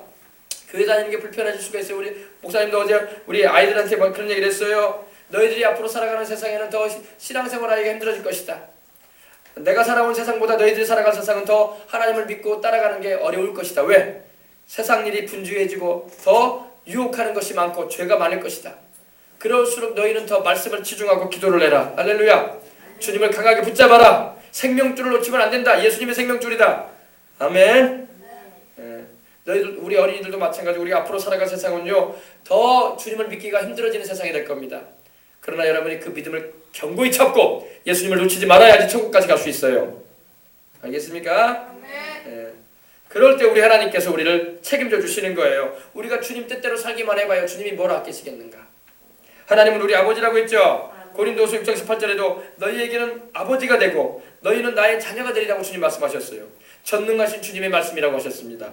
교회 다니는 게 불편해질 수가 있어요. 우리 목사님도 어제 우리 아이들한테 뭐 그런 얘기를 했어요. 너희들이 앞으로 살아가는 세상에는 더 신앙생활하기가 힘들어질 것이다. 내가 살아온 세상보다 너희들이 살아갈 세상은 더 하나님을 믿고 따라가는 게 어려울 것이다. 왜? 세상 일이 분주해지고 더 유혹하는 것이 많고 죄가 많을 것이다. 그럴수록 너희는 더 말씀을 치중하고 기도를 해라. 할렐루야. 주님을 강하게 붙잡아라. 생명줄을 놓치면 안 된다. 예수님의 생명줄이다. 아멘. 너희들 우리 어린이들도 마찬가지고 우리가 앞으로 살아갈 세상은요 더 주님을 믿기가 힘들어지는 세상이 될 겁니다. 그러나 여러분이 그 믿음을 견고히 잡고 예수님을 놓치지 말아야지 천국까지 갈 수 있어요. 알겠습니까? 그럴 때 우리 하나님께서 우리를 책임져 주시는 거예요. 우리가 주님 뜻대로 살기만 해봐요. 주님이 뭘 아끼시겠는가? 하나님은 우리 아버지라고 했죠. 고린도서 6장 18절에도 너희에게는 아버지가 되고 너희는 나의 자녀가 되리라고 주님 말씀하셨어요. 전능하신 주님의 말씀이라고 하셨습니다.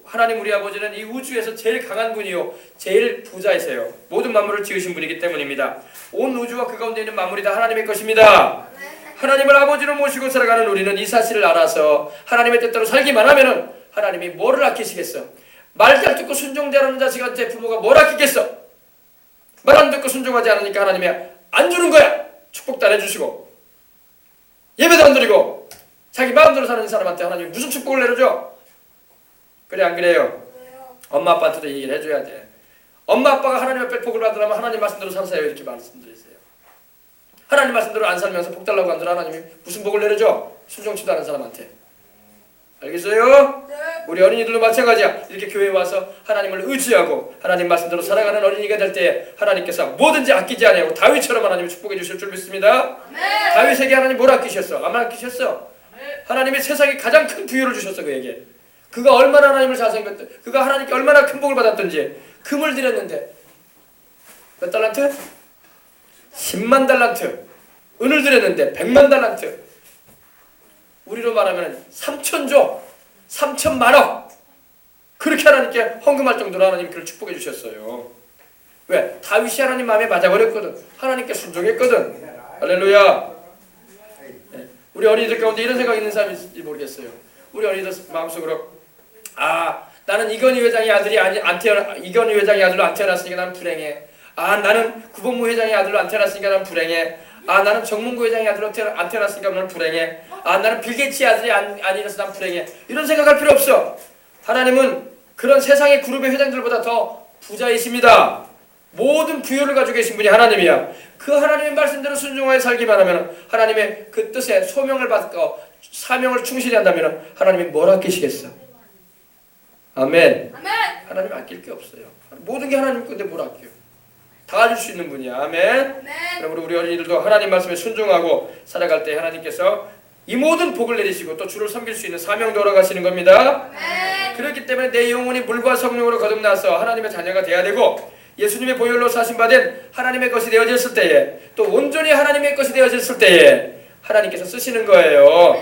하나님 우리 아버지는 이 우주에서 제일 강한 분이요 제일 부자이세요. 모든 만물을 지으신 분이기 때문입니다. 온 우주와 그 가운데 있는 만물이 다 하나님의 것입니다. 하나님을 아버지로 모시고 살아가는 우리는 이 사실을 알아서 하나님의 뜻대로 살기만 하면은 하나님이 뭐를 아끼시겠어? 말 잘 듣고 순종되는 자식한테 부모가 뭘 아끼겠어? 말 안 듣고 순종하지 않으니까 하나님이 안 주는 거야. 축복도 안 해주시고 예배도 안 드리고 자기 마음대로 사는 사람한테 하나님이 무슨 축복을 내려줘? 그래 안 그래요? 엄마 아빠한테도 얘기를 해줘야 돼. 엄마 아빠가 하나님 앞에 복을 받으려면 하나님 말씀대로 살아요 이렇게 말씀드리세요. 하나님 말씀대로 안 살면서 복 달라고 하더라 하나님이 무슨 복을 내려줘? 순종치도 않은 사람한테. 알겠어요? 우리 어린이들도 마찬가지야. 이렇게 교회에 와서 하나님을 의지하고 하나님 말씀대로 살아가는 어린이가 될 때 하나님께서 뭐든지 아끼지 아니하고 다윗처럼 하나님이 축복해 주실 줄 믿습니다. 다윗에게 하나님 뭘 아끼셨어? 안 아끼셨어? 하나님이 세상에 가장 큰 부유를 주셨어 그에게. 그가 얼마나 하나님을 잘 섬겼든 그가 하나님께 얼마나 큰 복을 받았든지 금을 드렸는데 몇 달란트? 10만 달란트. 은을 드렸는데 100만 달란트. 우리로 말하면 3천조 3천만억 그렇게 하나님께 헌금할 정도로 하나님 그를 축복해 주셨어요. 왜? 다윗이 하나님 마음에 맞아버렸거든. 하나님께 순종했거든. 할렐루야. 우리 어린이들 가운데 이런 생각 있는 사람이 있을지 모르겠어요. 우리 어린이들 마음속으로 나는 이건희 회장의 아들이 이건희 회장의 아들로 안 태어났으니까 나는 불행해. 나는 구본무 회장의 아들로 안 태어났으니까 나는 불행해. 나는 정문구 회장의 아들로 안 태어났으니까 나는 불행해. 나는 빌 게이츠의 아들이 아니라서 난 불행해. 이런 생각할 필요 없어. 하나님은 그런 세상의 그룹의 회장들보다 더 부자이십니다. 모든 부여를 가지고 계신 분이 하나님이야. 그 하나님의 말씀대로 순종하여 살기만 하면 하나님의 그 뜻에 소명을 받고 사명을 충실히 한다면 하나님이 뭘 아끼시겠어? 아멘. 하나님 아낄 게 없어요. 모든 게 하나님 건데 뭘 아껴요? 다 줄 수 있는 분이야. 아멘. 그러므로 우리 어린이들도 하나님 말씀에 순종하고 살아갈 때 하나님께서 이 모든 복을 내리시고 또 주를 섬길 수 있는 사명도 얻어가시는 겁니다. 그렇기 때문에 내 영혼이 물과 성령으로 거듭나서 하나님의 자녀가 되어야 되고 예수님의 보혈로 사신받은 하나님의 것이 되어졌을 때에 또 온전히 하나님의 것이 되어졌을 때에 하나님께서 쓰시는 거예요.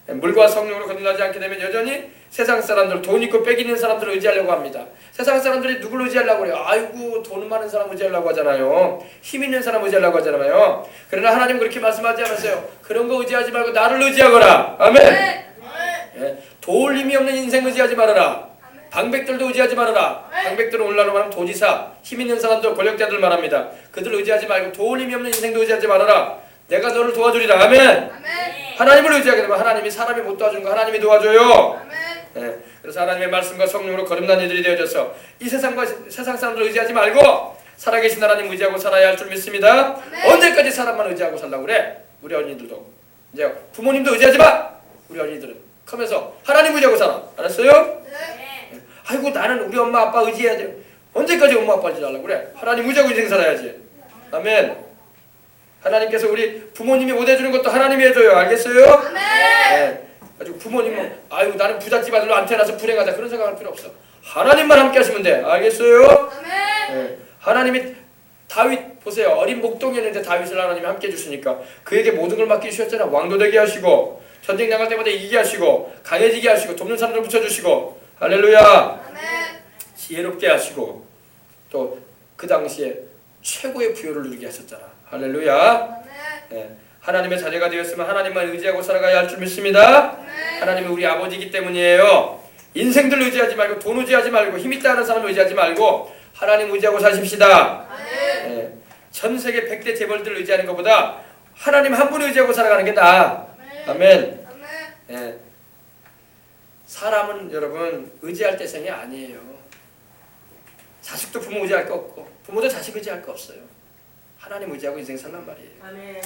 물과 성령으로 거듭나지 않게 되면 여전히 세상 사람들, 돈 있고 빽 있는 사람들을 의지하려고 합니다. 세상 사람들이 누굴 의지하려고 그래요? 아이고 돈 많은 사람 의지하려고 하잖아요. 힘 있는 사람 의지하려고 하잖아요. 그러나 하나님 그렇게 말씀하지 않았어요. 그런 거 의지하지 말고 나를 의지하거라. 아멘. 도울 힘이 없는 인생 의지하지 말아라. 방백들도 의지하지 말아라. 방백들은 오늘날로 말하면 도지사, 힘 있는 사람들, 권력자들 말합니다. 그들 의지하지 말고 도울 힘이 없는 인생도 의지하지 말아라. 내가 너를 도와주리라. 아멘. 하나님을 의지하게 되면 하나님이 사람이 못 도와주는 거 하나님이 도와줘요. 아멘. 예, 그래서 하나님의 말씀과 성령으로 거듭난 이들이 되어져서 이 세상 사람들 의지하지 말고 살아계신 하나님 의지하고 살아야 할 줄 믿습니다. 아멘. 언제까지 사람만 의지하고 살라고 그래? 우리 어린이들도 이제 부모님도 의지하지 마. 우리 어린이들은 커면서 하나님 의지하고 살아. 알았어요? 네. 아이고 나는 우리 엄마 아빠 의지해야 돼. 언제까지 엄마 아빠 의지하려고 그래? 하나님 의지하고 인생 살아야지. 아멘. 하나님께서 우리 부모님이 못 해주는 것도 하나님이 해줘요. 알겠어요? 아멘. 네. 아주 부모님은 아유 나는 부잣집 아들로 안 태어나서 불행하다 그런 생각할 필요 없어. 하나님만 함께 하시면 돼. 알겠어요? 아멘. 네. 하나님이 다윗 보세요. 어린 목동이었는데 다윗을 하나님이 함께 해주시니까 그에게 모든 걸 맡기셨잖아. 왕도 되게 하시고 전쟁 나갈 때마다 이기게 하시고 강해지게 하시고 돕는 사람들 붙여주시고 할렐루야. 아멘. 지혜롭게 하시고 또 그 당시에 최고의 부요를 누리게 하셨잖아. 할렐루야. 아멘. 네. 하나님의 자녀가 되었으면 하나님만 의지하고 살아가야 할 줄 믿습니다. 아멘. 하나님은 우리 아버지이기 때문이에요. 인생들 의지하지 말고 돈 의지하지 말고 힘있다 하는 사람 의지하지 말고 하나님 의지하고 사십시다. 아멘. 예. 전 세계 100대 재벌들 의지하는 것보다 하나님 한 분 의지하고 살아가는 게 나아. 아멘. 아멘. 예. 사람은 여러분 의지할 대상이 아니에요. 자식도 부모 의지할 거 없고 부모도 자식 의지할 거 없어요. 하나님 의지하고 인생 살란 말이에요. 아멘.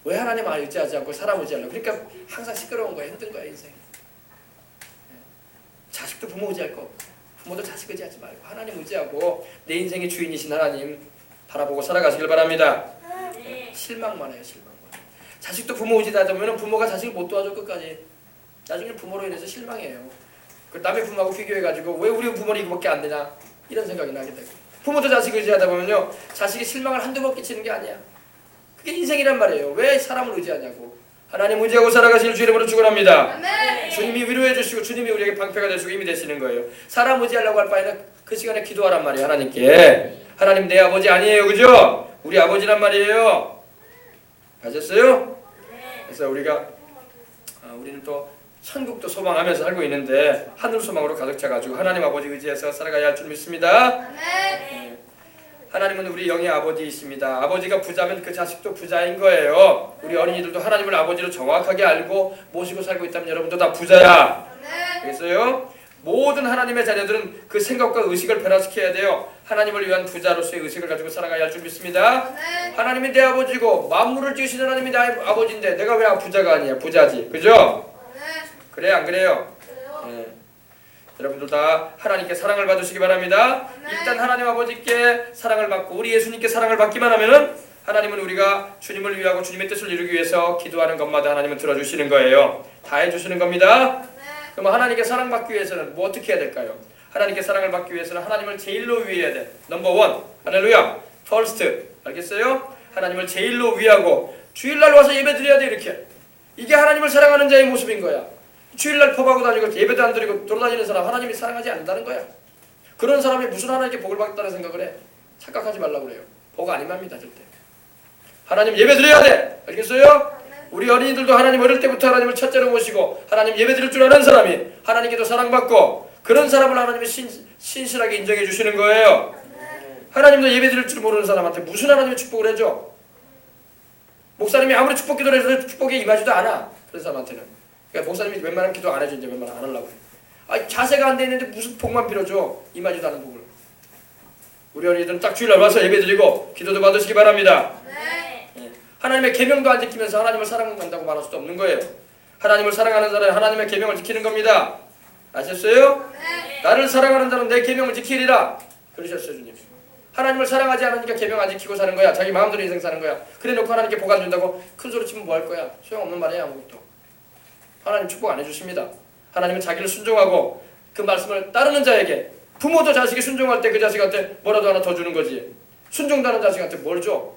왜 하나님 안 의지하지 않고 사람 의지하려고? 그러니까 항상 시끄러운 거야. 힘든 거야 인생. 예. 자식도 부모 의지할 거 없고 부모도 자식 의지하지 말고 하나님 의지하고 내 인생의 주인이신 하나님 바라보고 살아가시길 바랍니다. 실망만 해요. 실망만. 자식도 부모 의지하다 보면 부모가 자식을 못 도와줄 끝까지 나중에 부모로 인해서 실망해요. 그 남의 부모하고 비교해가지고 왜 우리 부모는 이거밖에 안 되냐 이런 생각이 나게 되고 부모도 자식 의지하다 보면요 자식이 실망을 한두 번 끼치는 게 아니야. 그게 인생이란 말이에요. 왜 사람을 의지하냐고. 하나님 의지하고 살아가실 주 이름으로 축원합니다. 아멘. 주님이 위로해 주시고 주님이 우리에게 방패가 되시고 힘이 되시는 거예요. 사람 의지하려고 할 바에는 그 시간에 기도하란 말이에요. 하나님께. 하나님 내 아버지 아니에요. 그죠? 우리 아버지란 말이에요. 아셨어요? 그래서 우리는 또 천국도 소망하면서 살고 있는데 하늘 소망으로 가득 차가지고 하나님 아버지 의지해서 살아가야 할 줄 믿습니다. 아멘. 하나님은 우리 영의 아버지이십니다. 아버지가 부자면 그 자식도 부자인 거예요. 우리 어린이들도 하나님을 아버지로 정확하게 알고 모시고 살고 있다면 여러분도 다 부자야. 아멘. 그래서요 모든 하나님의 자녀들은 그 생각과 의식을 변화시켜야 돼요. 하나님을 위한 부자로서의 의식을 가지고 살아가야 할 줄 믿습니다. 아멘. 하나님이 내 아버지고 만물을 지으신 하나님이 나의 아버지인데 내가 왜 부자가 아니야? 부자지. 그죠? 아멘. 그래 안 그래요? 그래요. 예. 여러분들 다 하나님께 사랑을 받으시기 바랍니다. 아멘. 일단 하나님 아버지께 사랑을 받고 우리 예수님께 사랑을 받기만 하면은 하나님은 우리가 주님을 위하고 주님의 뜻을 이루기 위해서 기도하는 것마다 하나님은 들어주시는 거예요. 다 해주시는 겁니다. 아멘. 그럼 하나님께 사랑받기 위해서는 뭐 어떻게 해야 될까요? 하나님께 사랑을 받기 위해서는 하나님을 제일로 위해야 돼. 넘버 원. 할렐루야. 퍼스트. 알겠어요? 하나님을 제일로 위하고 주일날 와서 예배 드려야 돼 이렇게. 이게 하나님을 사랑하는 자의 모습인 거야. 주일날 펍하고 다니고 예배도 안 드리고 돌아다니는 사람 하나님이 사랑하지 않는다는 거야. 그런 사람이 무슨 하나님께 복을 받겠다는 생각을 해. 착각하지 말라고 그래요. 복 아니랍니다 절대. 하나님 예배 드려야 돼. 알겠어요? 우리 어린이들도 하나님 어릴 때부터 하나님을 첫째로 모시고 하나님 예배 드릴 줄 아는 사람이 하나님께도 사랑받고 그런 사람을 하나님이 신실하게 인정해 주시는 거예요. 하나님도 예배 드릴 줄 모르는 사람한테 무슨 하나님의 축복을 해줘? 목사님이 아무리 축복 기도를 해도 축복에 임하지도 않아. 그런 사람한테는. 그러니까 목사님이 웬만하면 기도 안 해줘. 이제 웬만하면 안 하려고 해. 자세가 안 돼 있는데 무슨 복만 빌어줘. 임하지도 않은 복을. 우리 어린이들은 딱 주일날 와서 예배 드리고 기도도 받으시기 바랍니다. 네. 하나님의 계명도 안 지키면서 하나님을 사랑한다고 말할 수도 없는 거예요. 하나님을 사랑하는 자는 하나님의 계명을 지키는 겁니다. 아셨어요? 네. 나를 사랑하는 자는 내 계명을 지키리라. 그러셨어요 주님. 하나님을 사랑하지 않으니까 계명 안 지키고 사는 거야. 자기 마음대로 인생 사는 거야. 그래 놓고 하나님께 복 안 준다고 큰 소리 치면 뭐 할 거야? 소용없는 말이야 아무것도. 하나님 축복 안 해주십니다. 하나님은 자기를 순종하고 그 말씀을 따르는 자에게 부모도 자식이 순종할 때 그 자식한테 뭐라도 하나 더 주는 거지. 순종도 하는 자식한테 뭘 줘?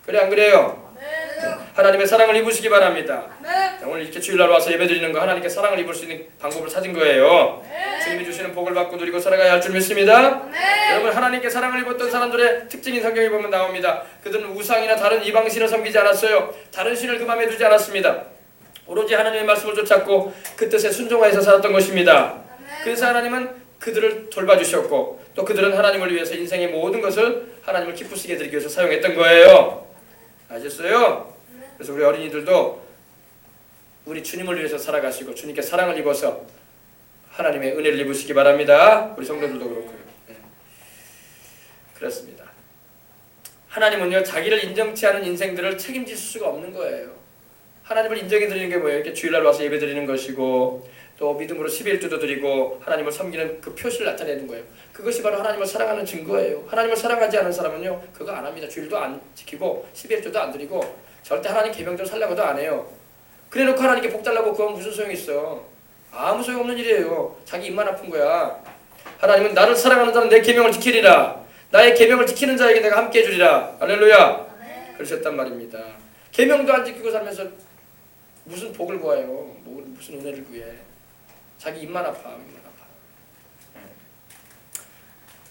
그래 안 그래요? 아멘. 하나님의 사랑을 입으시기 바랍니다. 아멘. 오늘 이렇게 주일날 와서 예배드리는 거 하나님께 사랑을 입을 수 있는 방법을 찾은 거예요. 네. 주님이 주시는 복을 받고 누리고 살아가야 할 줄 믿습니다. 아멘. 여러분 하나님께 사랑을 입었던 사람들의 특징인 성경에 보면 나옵니다. 그들은 우상이나 다른 이방신을 섬기지 않았어요. 다른 신을 그 맘에 두지 않았습니다. 오로지 하나님의 말씀을 쫓았고 그 뜻에 순종하여서 살았던 것입니다. 그래서 하나님은 그들을 돌봐주셨고 또 그들은 하나님을 위해서 인생의 모든 것을 하나님을 기쁘시게 드리기 위해서 사용했던 거예요. 아셨어요? 그래서 우리 어린이들도 우리 주님을 위해서 살아가시고 주님께 사랑을 입어서 하나님의 은혜를 입으시기 바랍니다. 우리 성도들도 그렇고요. 네. 그렇습니다. 하나님은요 자기를 인정치 않은 인생들을 책임질 수가 없는 거예요. 하나님을 인정해 드리는 게 뭐예요? 이렇게 주일날 와서 예배 드리는 것이고 또 믿음으로 11조도 드리고 하나님을 섬기는 그 표시를 나타내는 거예요. 그것이 바로 하나님을 사랑하는 증거예요. 하나님을 사랑하지 않은 사람은요 그거 안 합니다. 주일도 안 지키고 11조도 안 드리고 절대 하나님 계명대로 살려고도 안 해요. 그래놓고 하나님께 복 달라고 그건 무슨 소용이 있어. 아무 소용없는 일이에요. 자기 입만 아픈 거야. 하나님은 나를 사랑하는 자는 내 계명을 지키리라. 나의 계명을 지키는 자에게 내가 함께 해주리라. 할렐루야. 그러셨단 말입니다. 계명도 안 지키고 살면서 무슨 복을 구해요. 무슨 은혜를 구해. 자기 입만 아파.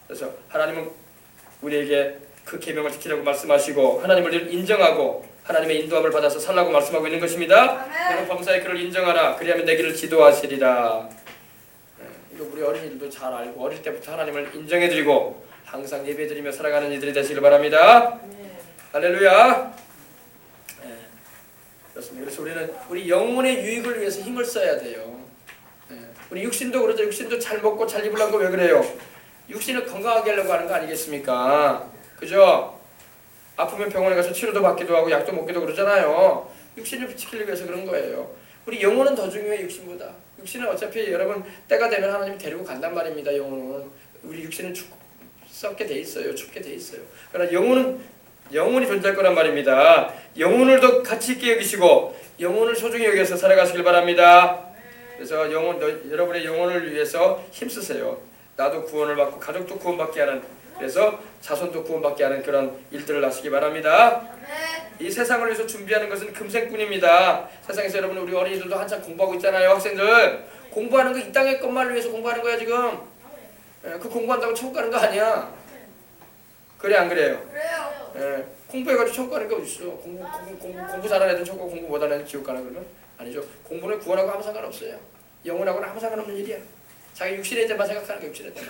그래서 하나님은 우리에게 그 계명을 지키라고 말씀하시고 하나님을 인정하고 하나님의 인도함을 받아서 살라고 말씀하고 있는 것입니다. 너는 범사의 그를 인정하라. 그리하면 내 길을 지도하시리라. 이거 우리 어린이들도 잘 알고 어릴 때부터 하나님을 인정해드리고 항상 예배드리며 살아가는 이들이 되시길 바랍니다. 할렐루야. 그렇습니다. 그래서 우리는 우리 영혼의 유익을 위해서 힘을 써야 돼요. 우리 육신도 그러죠. 육신도 잘 먹고 잘 입으려고 왜 그래요? 육신을 건강하게 하려고 하는 거 아니겠습니까? 그죠? 아프면 병원에 가서 치료도 받기도 하고 약도 먹기도 그러잖아요. 육신을 지키기 위해서 그런 거예요. 우리 영혼은 더 중요해 육신보다. 육신은 어차피 여러분 때가 되면 하나님이 데리고 간단 말입니다. 영혼은 우리 육신은 썩게 돼 있어요. 춥게 돼 있어요. 그러나 영혼이 존재할 거란 말입니다. 영혼을 더 가치 있게 여기시고 영혼을 소중히 여겨서 살아가시길 바랍니다. 그래서 여러분의 영혼을 위해서 힘쓰세요. 나도 구원을 받고 가족도 구원받게 하는 그래서 자손도 구원받게 하는 그런 일들을 하시기 바랍니다. 이 세상을 위해서 준비하는 것은 금생뿐입니다. 세상에서 여러분 우리 어린이들도 한참 공부하고 있잖아요. 학생들 공부하는 거 이 땅의 것만을 위해서 공부하는 거야 지금. 그 공부한다고 천국 가는 거 아니야. 그래 안 그래요? 그래요. 공부해가지고 천국 가는 게 어디 있어? 공부 잘하는 애들 천국 공부 못하는 애들 지옥 가나 그러면? 아니죠. 공부는 구원하고 아무 상관없어요. 영혼하고는 아무 상관없는 일이야. 자기 육신의 때만 생각하는 게 육신의 때만.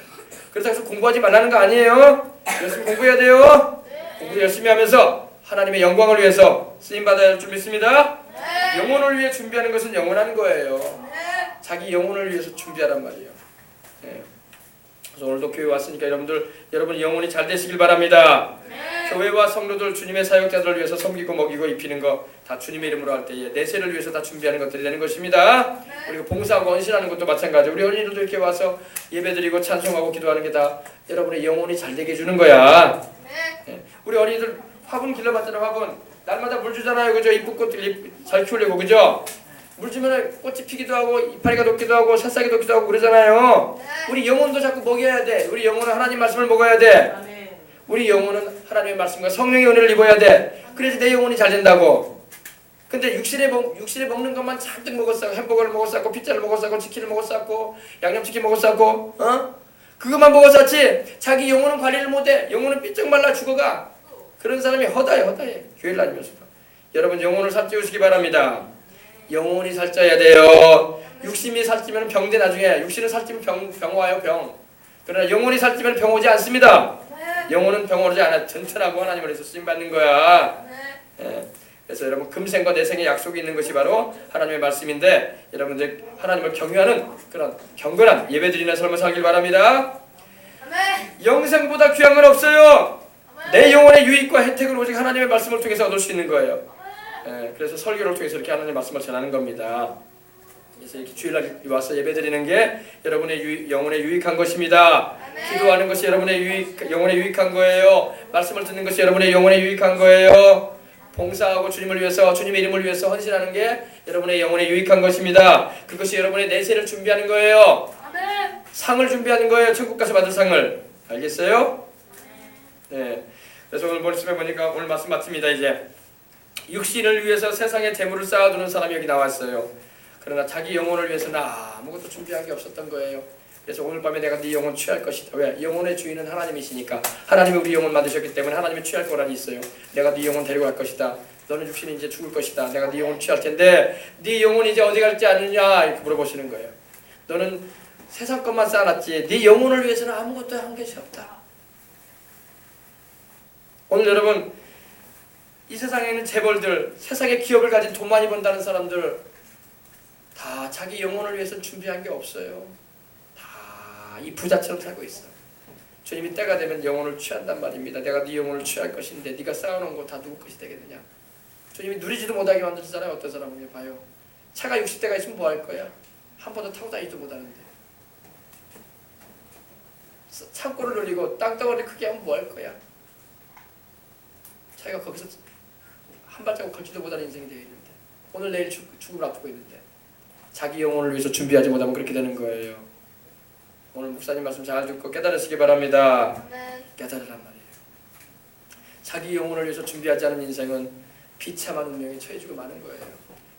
그렇다고 해서 공부하지 말라는 거 아니에요. 열심히 공부해야 돼요. 공부 열심히 하면서 하나님의 영광을 위해서 쓰임받아야 할 줄 믿습니다. 영혼을 위해 준비하는 것은 영원한 거예요. 자기 영혼을 위해서 준비하란 말이에요. 그래서 오늘도 교회 왔으니까 여러분 영혼이 잘 되시길 바랍니다. 교회와 성도들 주님의 사역자들을 위해서 섬기고 먹이고 입히는 거 다 주님의 이름으로 할 때에 내세를 위해서 다 준비하는 것들이 되는 것입니다. 그리고 봉사하고 헌신하는 것도 마찬가지. 우리 어린이들도 이렇게 와서 예배드리고 찬송하고 기도하는 게 다 여러분의 영혼이 잘 되게 해주는 거야. 우리 어린이들 화분 길러봤잖아요. 화분 날마다 물 주잖아요. 그죠? 이쁜 꽃들 잘 키우려고 그죠? 물 주면 꽃이 피기도 하고 이파리가 돋기도 하고 새싹이 돋기도 하고 그러잖아요. 우리 영혼도 자꾸 먹여야 돼. 우리 영혼은 하나님 말씀을 먹어야 돼. 우리 영혼은 하나님의 말씀과 성령의 은혜를 입어야 돼. 그래서 내 영혼이 잘 된다고. 근데 육신에 먹는 것만 잔뜩 먹었어. 햄버거를 먹었었고 피자를 먹었었고 치킨을 먹었었고 양념치킨 먹었었고 그것만 먹었었지 자기 영혼은 관리를 못해. 영혼은 삐쩍 말라 죽어가. 그런 사람이 허다해. 교회를 다니면서도. 여러분 영혼을 살찌우시기 바랍니다. 영혼이 살쪄야 돼요. 육신이 살찌면 병돼 나중에. 육신은 살찌면 병 와요 병. 그러나 영혼이 살찌면 병 오지 않습니다. 영혼은 병 오지 않아. 튼튼하고 하나님을 위해서 쓰임받는 거야. 그래서 여러분 금생과 내생의 약속이 있는 것이 바로 하나님의 말씀인데 여러분들 하나님을 경유하는 그런 경건한 예배드리는 삶을 살길 바랍니다. 영생보다 귀한 건 없어요. 내 영혼의 유익과 혜택을 오직 하나님의 말씀을 통해서 얻을 수 있는 거예요. 그래서 설교를 통해서 이렇게 하나님의 말씀을 전하는 겁니다. 그래서 이렇게 주일날 와서 예배드리는 게 여러분의 영혼에 유익한 것입니다. 기도하는 것이 여러분의 영혼에 유익한 거예요. 말씀을 듣는 것이 여러분의 영혼에 유익한 거예요. 봉사하고 주님을 위해서 주님의 이름을 위해서 헌신하는 게 여러분의 영혼에 유익한 것입니다. 그것이 여러분의 내세를 준비하는 거예요. 상을 준비하는 거예요. 천국 가서 받을 상을. 알겠어요? 네. 그래서 오늘 말씀해 보니까 오늘 말씀 마칩니다. 이제 육신을 위해서 세상에 재물을 쌓아두는 사람이 여기 나왔어요. 그러나 자기 영혼을 위해서는 아무것도 준비한 게 없었던 거예요. 그래서 오늘 밤에 내가 네 영혼 취할 것이다. 왜? 영혼의 주인은 하나님이시니까. 하나님이 우리 영혼 만드셨기 때문에 하나님이 취할 거란이 있어요. 내가 네 영혼 데리고 갈 것이다. 너는 육신이 이제 죽을 것이다. 내가 네 영혼 취할 텐데 네 영혼이 이제 어디 갈지 아느냐 이렇게 물어보시는 거예요. 너는 세상 것만 쌓아놨지 네 영혼을 위해서는 아무것도 한 것이 없다. 오늘 여러분 이 세상에 있는 재벌들, 세상에 기업을 가진 돈 많이 번다는 사람들 다 자기 영혼을 위해서 준비한 게 없어요. 다 이 부자처럼 살고 있어. 주님이 때가 되면 영혼을 취한단 말입니다. 내가 네 영혼을 취할 것인데 네가 쌓아놓은 거 다 누구 것이 되겠느냐. 주님이 누리지도 못하게 만들잖아요. 어떤 사람은요. 봐요. 차가 60대가 있으면 뭐 할 거야? 한 번도 타고 다니지도 못하는데. 창고를 늘리고 땅덩어리 크게 하면 뭐 할 거야? 자기가 거기서 한 발자국 걷지도 못하는 인생이 되어 있는데, 오늘 내일 죽음을 앞두고 있는데 자기 영혼을 위해서 준비하지 못하면 그렇게 되는 거예요. 오늘 목사님 말씀 잘 듣고 깨달으시기 바랍니다. 깨달으란 말이에요. 자기 영혼을 위해서 준비하지 않은 인생은 비참한 운명에 처해지고 마는 거예요.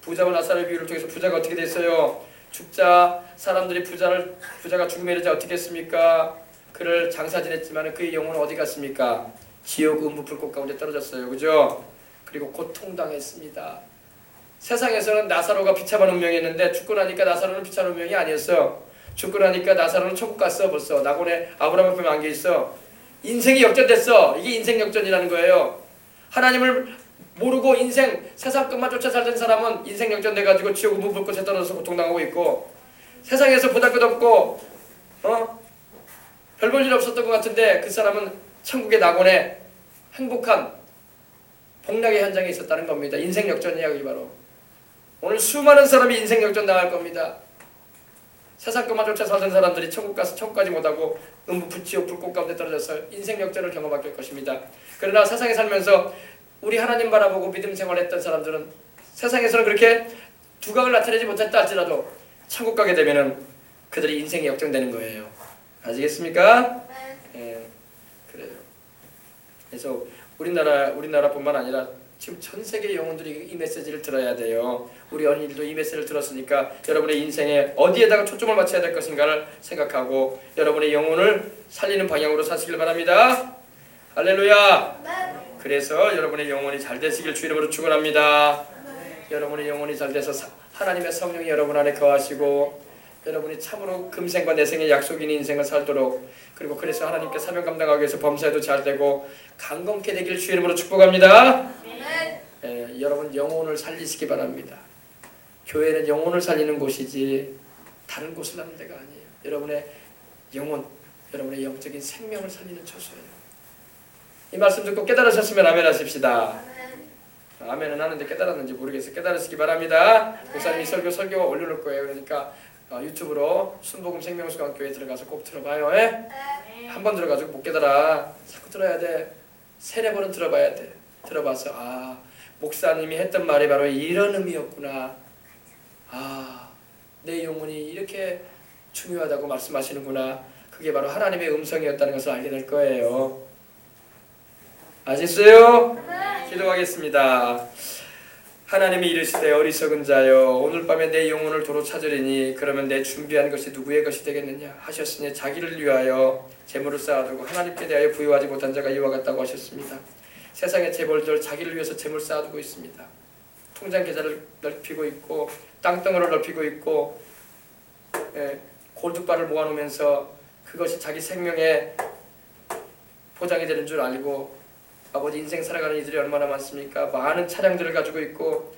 부자와 나사로의 비유를 통해서 부자가 어떻게 됐어요? 죽자 사람들이 부자가 죽음에 이르자 어떻게 했습니까? 그를 장사 지냈지만 그의 영혼은 어디 갔습니까? 지옥 음부 불꽃 가운데 떨어졌어요. 그죠? 그리고 고통당했습니다. 세상에서는 나사로가 비참한 운명이었는데 죽고 나니까 나사로는 비참한 운명이 아니었어. 죽고 나니까 나사로는 천국 갔어. 벌써 낙원에 아브라함 앞에 안겨있어. 인생이 역전됐어. 이게 인생 역전이라는 거예요. 하나님을 모르고 세상 끝만 쫓아 살던 사람은 인생 역전돼가지고 지옥 음부 불꽃에 떨어져서 고통당하고 있고, 세상에서 보잘것없고 별 볼 일 없었던 것 같은데 그 사람은 천국의 낙원에 행복한 복락의 현장에 있었다는 겁니다. 인생 역전이야. 그게 바로 오늘 수많은 사람이 인생 역전 당할 겁니다. 세상 것만 쫓아 살던 사람들이 천국 가서 천국까지 못하고 지옥 불꽃 가운데 떨어져서 인생 역전을 경험하게 될 것입니다. 그러나 세상에 살면서 우리 하나님 바라보고 믿음 생활했던 사람들은 세상에서는 그렇게 두각을 나타내지 못했다 할지라도 천국 가게 되면은 그들이 인생이 역전되는 거예요. 아시겠습니까? 예, 그래요. 그래서 우리나라뿐만 아니라 지금 전 세계 영혼들이 이 메시지를 들어야 돼요. 우리 어린이들도 이 메시지를 들었으니까 여러분의 인생에 어디에다가 초점을 맞춰야 될 것인가를 생각하고 여러분의 영혼을 살리는 방향으로 사시길 바랍니다. 할렐루야. 그래서 여러분의 영혼이 잘 되시길 주 이름으로 축원합니다. 여러분의 영혼이 잘 돼서 하나님의 성령이 여러분 안에 거하시고 여러분이 참으로 금생과 내생의 약속인 인생을 살도록, 그리고 그래서 하나님께 사명 감당하기 위해서 범사에도 잘 되고 강건케 되길 주 이름으로 축복합니다. 여러분 영혼을 살리시기 바랍니다. 교회는 영혼을 살리는 곳이지 다른 곳을 하는 데가 아니에요. 여러분의 영혼, 여러분의 영적인 생명을 살리는 처소예요. 이 말씀 듣고 깨달으셨으면 아멘 하십시다. 아멘은 하는데 깨달았는지 모르겠어요. 깨달으시기 바랍니다. 목사님이 설교 올려놓을 거예요. 그러니까 유튜브로 순복음 생명수강교회 들어가서 꼭 들어봐요. 한 번 들어가지고 못 깨달아. 자꾸 들어야 돼. 3-4번은 들어봐야 돼. 들어봐서 목사님이 했던 말이 바로 이런 의미였구나. 내 영혼이 이렇게 중요하다고 말씀하시는구나. 그게 바로 하나님의 음성이었다는 것을 알게 될 거예요. 아셨어요? 기도하겠습니다. 하나님이 이르시되 어리석은 자여 오늘 밤에 내 영혼을 도로 찾으리니 그러면 내 준비한 것이 누구의 것이 되겠느냐 하셨으니 자기를 위하여 재물을 쌓아두고 하나님께 대하여 부유하지 못한 자가 이와 같다고 하셨습니다. 세상의 재벌들 자기를 위해서 재물 쌓아두고 있습니다. 통장 계좌를 넓히고 있고 땅덩어리를 넓히고 있고 골드바를 모아놓으면서 그것이 자기 생명의 보장이 되는 줄 알고 아버지 인생 살아가는 이들이 얼마나 많습니까? 많은 차량들을 가지고 있고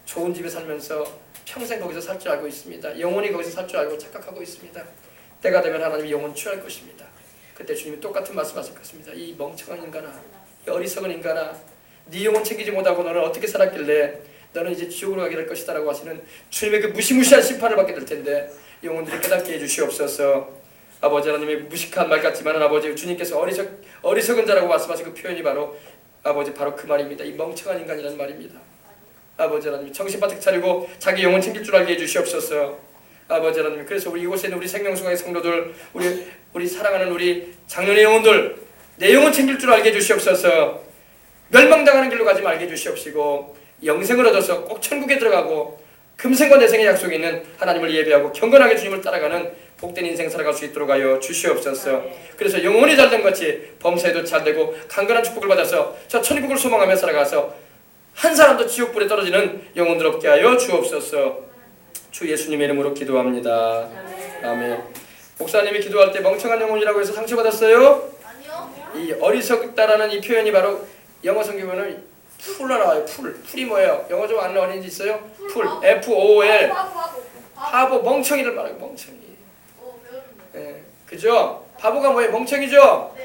좋은 집에 살면서 평생 거기서 살 줄 알고 있습니다. 영원히 거기서 살 줄 알고 착각하고 있습니다. 때가 되면 하나님이 영혼 취할 것입니다. 그때 주님이 똑같은 말씀하실 것입니다. 이 멍청한 인간아, 이 어리석은 인간아, 네 영혼 챙기지 못하고 너는 어떻게 살았길래 너는 이제 지옥으로 가게 될 것이다 라고 하시는 주님의 그 무시무시한 심판을 받게 될 텐데 영혼들이 깨닫게 해주시옵소서. 아버지 하나님의 무식한 말 같지만 아버지 주님께서 어리석은 자라고 말씀하신 그 표현이 바로 아버지 바로 그 말입니다. 이 멍청한 인간이라는 말입니다. 아버지 하나님 정신 바짝 차리고 자기 영혼 챙길 줄 알게 해주시옵소서. 아버지 하나님 그래서 우리 이곳에 있는 우리 생명수강의 성도들 우리 사랑하는 우리 장년의 영혼들 내 영혼 챙길 줄 알게 해주시옵소서. 멸망당하는 길로 가지 말게 해주시옵시고 영생을 얻어서 꼭 천국에 들어가고 금생과 내생의 약속이 있는 하나님을 예배하고 경건하게 주님을 따라가는 복된 인생 살아갈 수 있도록 하여 주시옵소서. 그래서 영혼이 잘된 것이 범사에도 잘되고 강건한 축복을 받아서 저 천국을 소망하며 살아가서 한 사람도 지옥불에 떨어지는 영혼들 없게 하여 주옵소서. 주 예수님의 이름으로 기도합니다. 아멘. 목사님이 기도할 때 멍청한 영혼이라고 해서 상처받았어요? 아니요. 이 어리석다라는 이 표현이 바로 영어 성경에는 풀로 나와요. 풀이 뭐예요? 영어 좀 아는 어린이 있어요? 풀, FOL. 바보, 멍청이를 말하고 멍청이. 예, 그죠? 바보가 뭐예요? 멍청이죠?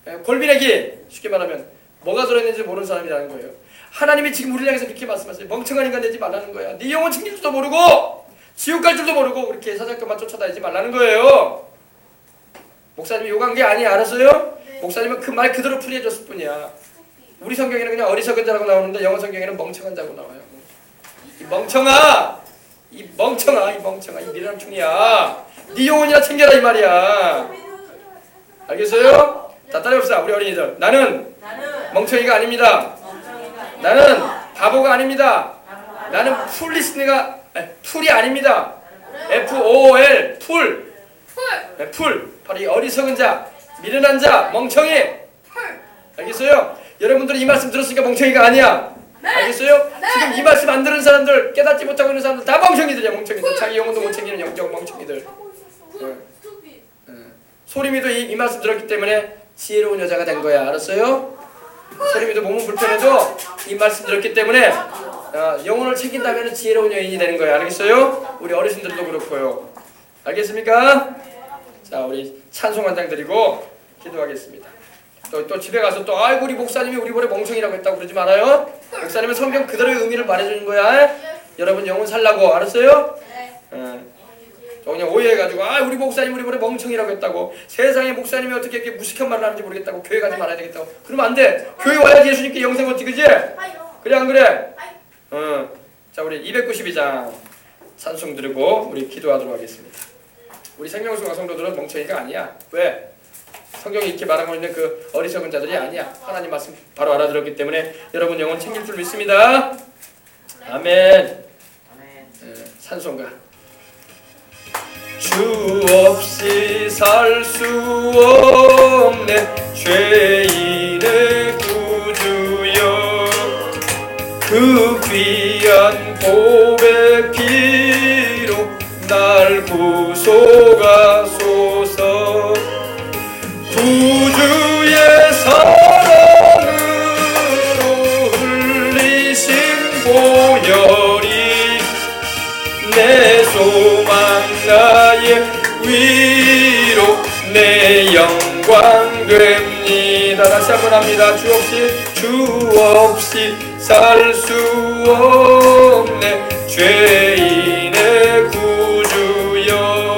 예, 골비내기. 쉽게 말하면 뭐가 들어있는지 모르는 사람이라는 거예요. 하나님이 지금 우리를 향해서 그렇게 말씀하세요. 멍청한 인간 되지 말라는 거야. 네 영혼 챙길 줄도 모르고 지옥 갈 줄도 모르고 그렇게 사자꾼만 쫓아다니지 말라는 거예요. 목사님이 욕한 게 아니야. 알았어요? 목사님은 그 말 그대로 풀이해줬을 뿐이야. 우리 성경에는 그냥 어리석은 자라고 나오는데 영어 성경에는 멍청한 자고 나와요. 이 멍청아, 이 미련충이야. 네 영혼이나 챙겨라 이 말이야. 알겠어요? 자, 따라해봅시다. 우리 어린이들. 나는 멍청이가 아닙니다. 나는 바보가 아닙니다. 나는 풀이 아닙니다. FOL 풀. 바로 이 어리석은 자, 미련한 자, 멍청이. 알겠어요? 여러분들이 이 말씀 들었으니까 멍청이가 아니야. 알겠어요? 지금 이 말씀 안 들은 사람들, 깨닫지 못하고 있는 사람들 다 멍청이들이야. 멍청이들. 자기 영혼도 못 챙기는 영적 멍청이들. 소림이도 이 말씀 들었기 때문에 지혜로운 여자가 된 거야. 알았어요? 소림이도 몸은 불편해도 이 말씀 들었기 때문에 영혼을 챙긴다면 지혜로운 여인이 되는 거야. 알겠어요? 우리 어르신들도 그렇고요. 알겠습니까? 자, 우리 찬송 한 장 드리고 기도하겠습니다. 또 집에 가서 또 아이고 우리 목사님이 우리 보래 멍청이라고 했다고 그러지 말아요. 목사님은 성경 그대로의 의미를 말해주는 거야. 여러분 영혼 살라고. 알았어요? 저 그냥 오해해가지고 우리 목사님 우리 보래 멍청이라고 했다고, 세상에 목사님이 어떻게 이렇게 무식한 말을 하는지 모르겠다고 교회 가지 말아야 되겠다고 그러면 안 돼. 교회 와야지 예수님께 영생 얻지. 그지? 그래 안 그래? 자, 우리 292장 찬송 드리고 우리 기도하도록 하겠습니다. 우리 생명수강 성도들은 멍청이가 아니야. 왜? 성경이 이렇게 말하고 있는 그 어리석은 자들이 아니야. 하나님 말씀 바로 알아들었기 때문에 여러분 영혼 챙길 줄 믿습니다. 아멘. 찬송가. 주 없이 살 수 없네 죄인의 구주여, 그 귀한 보배 피로 날 구속하소서. 구주의 사랑으로 흘리신 보혈이 내 소망 나의 위로 내 영광 됩니다. 다시 한번 합니다. 주 없이 살 수 없네 죄인의 구주여,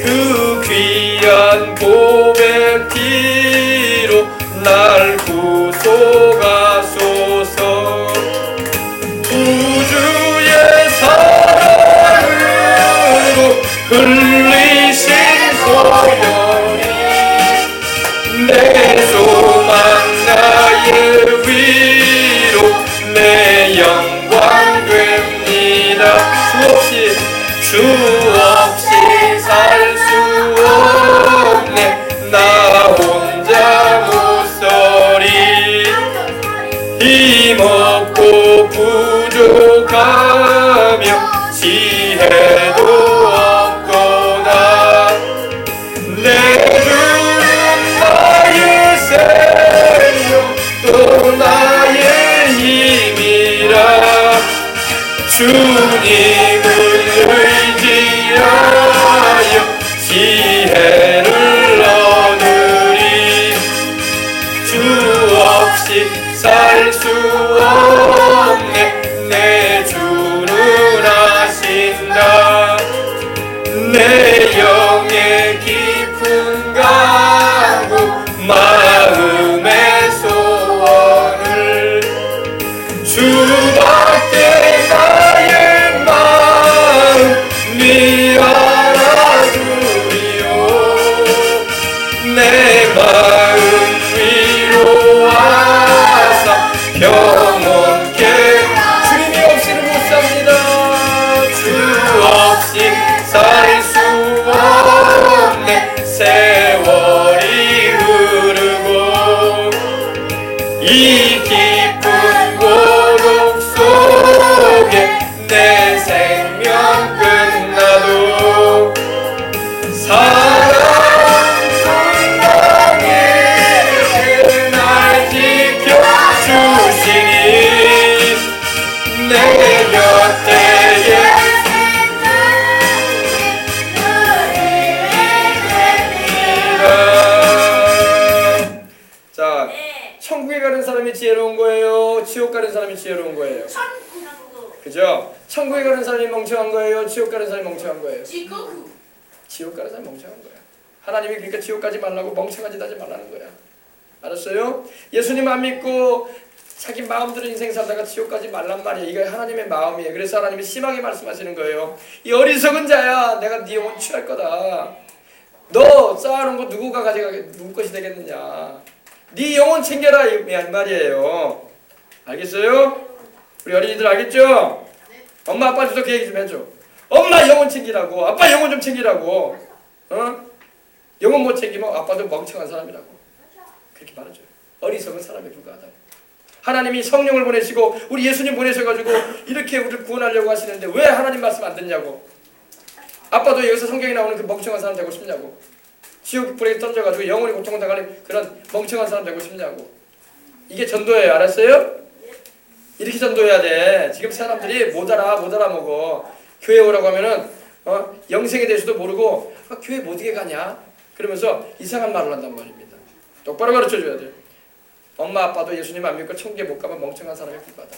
그 귀한 보배 피로 날 구속하소서. 구주의 사랑으로 흘리신 보혈이 내 소망 나의 위로 내 영광 됩니다. 주 없이 살 수 없네 나 혼자 못서리, 힘없고 부족하며 지혜도 없구나. 내 주는 나의 생명 또 나의 힘이라, 주님을 의지하여 지혜를 얻으리. 주 없이 살 수 없네 내 주는 아신다. 내 영의 깊은 간구 마음의 소원을 주밖에 나의 마음 네 알아주리요. 내 마음 위로하사 평온케, 주님이 없이는 못 삽니다. 주 없이 살 수 없네 세월이 흐르고 이 깊은 고독 속에 내 생명 끝나도 사랑하는 날 지켜주시니 사람이 지혜로운 거예요? 지옥 가는 사람이 지혜로운 거예요? 그죠? 천국에 가는 사람이 멍청한 거예요? 지옥 가는 사람이 멍청한 거예요? 지옥 가는 사람이 멍청한 거야. 하나님이 그러니까 지옥 가지 말라고 멍청한 짓 하지 말라는 거야. 알았어요? 예수님 안 믿고 자기 마음대로 인생 살다가 지옥 가지 말란 말이에요. 이게 하나님의 마음이에요. 그래서 하나님이 심하게 말씀하시는 거예요. 이 어리석은 자야, 내가 네 영혼 취할 거다. 너 쌓아놓은 거 누구 것이 되겠느냐. 네 영혼 챙겨라 이 말이에요. 알겠어요? 우리 어린이들 알겠죠? 엄마 아빠 주도 그 얘기 좀 해줘. 엄마 영혼 챙기라고. 아빠 영혼 좀 챙기라고. 영혼 못 챙기면 아빠도 멍청한 사람이라고. 그렇게 말해줘요. 어리석은 사람에 불과하다. 하나님이 성령을 보내시고 우리 예수님 보내셔가지고 이렇게 우리를 구원하려고 하시는데 왜 하나님 말씀 안 듣냐고. 아빠도 여기서 성경에 나오는 그 멍청한 사람 되고 싶냐고. 지옥 불에 던져가지고 영원히 고통당하는 그런 멍청한 사람 되고 싶냐고. 이게 전도예요. 알았어요? 이렇게 전도해야 돼. 지금 사람들이 못 알아먹어. 교회 오라고 하면은 영생에 대해서도 모르고 교회 못 오게 가냐? 그러면서 이상한 말을 한단 말입니다. 똑바로 가르쳐줘야 돼. 엄마 아빠도 예수님 안 믿고 천국에 못 가면 멍청한 사람이 불과하다.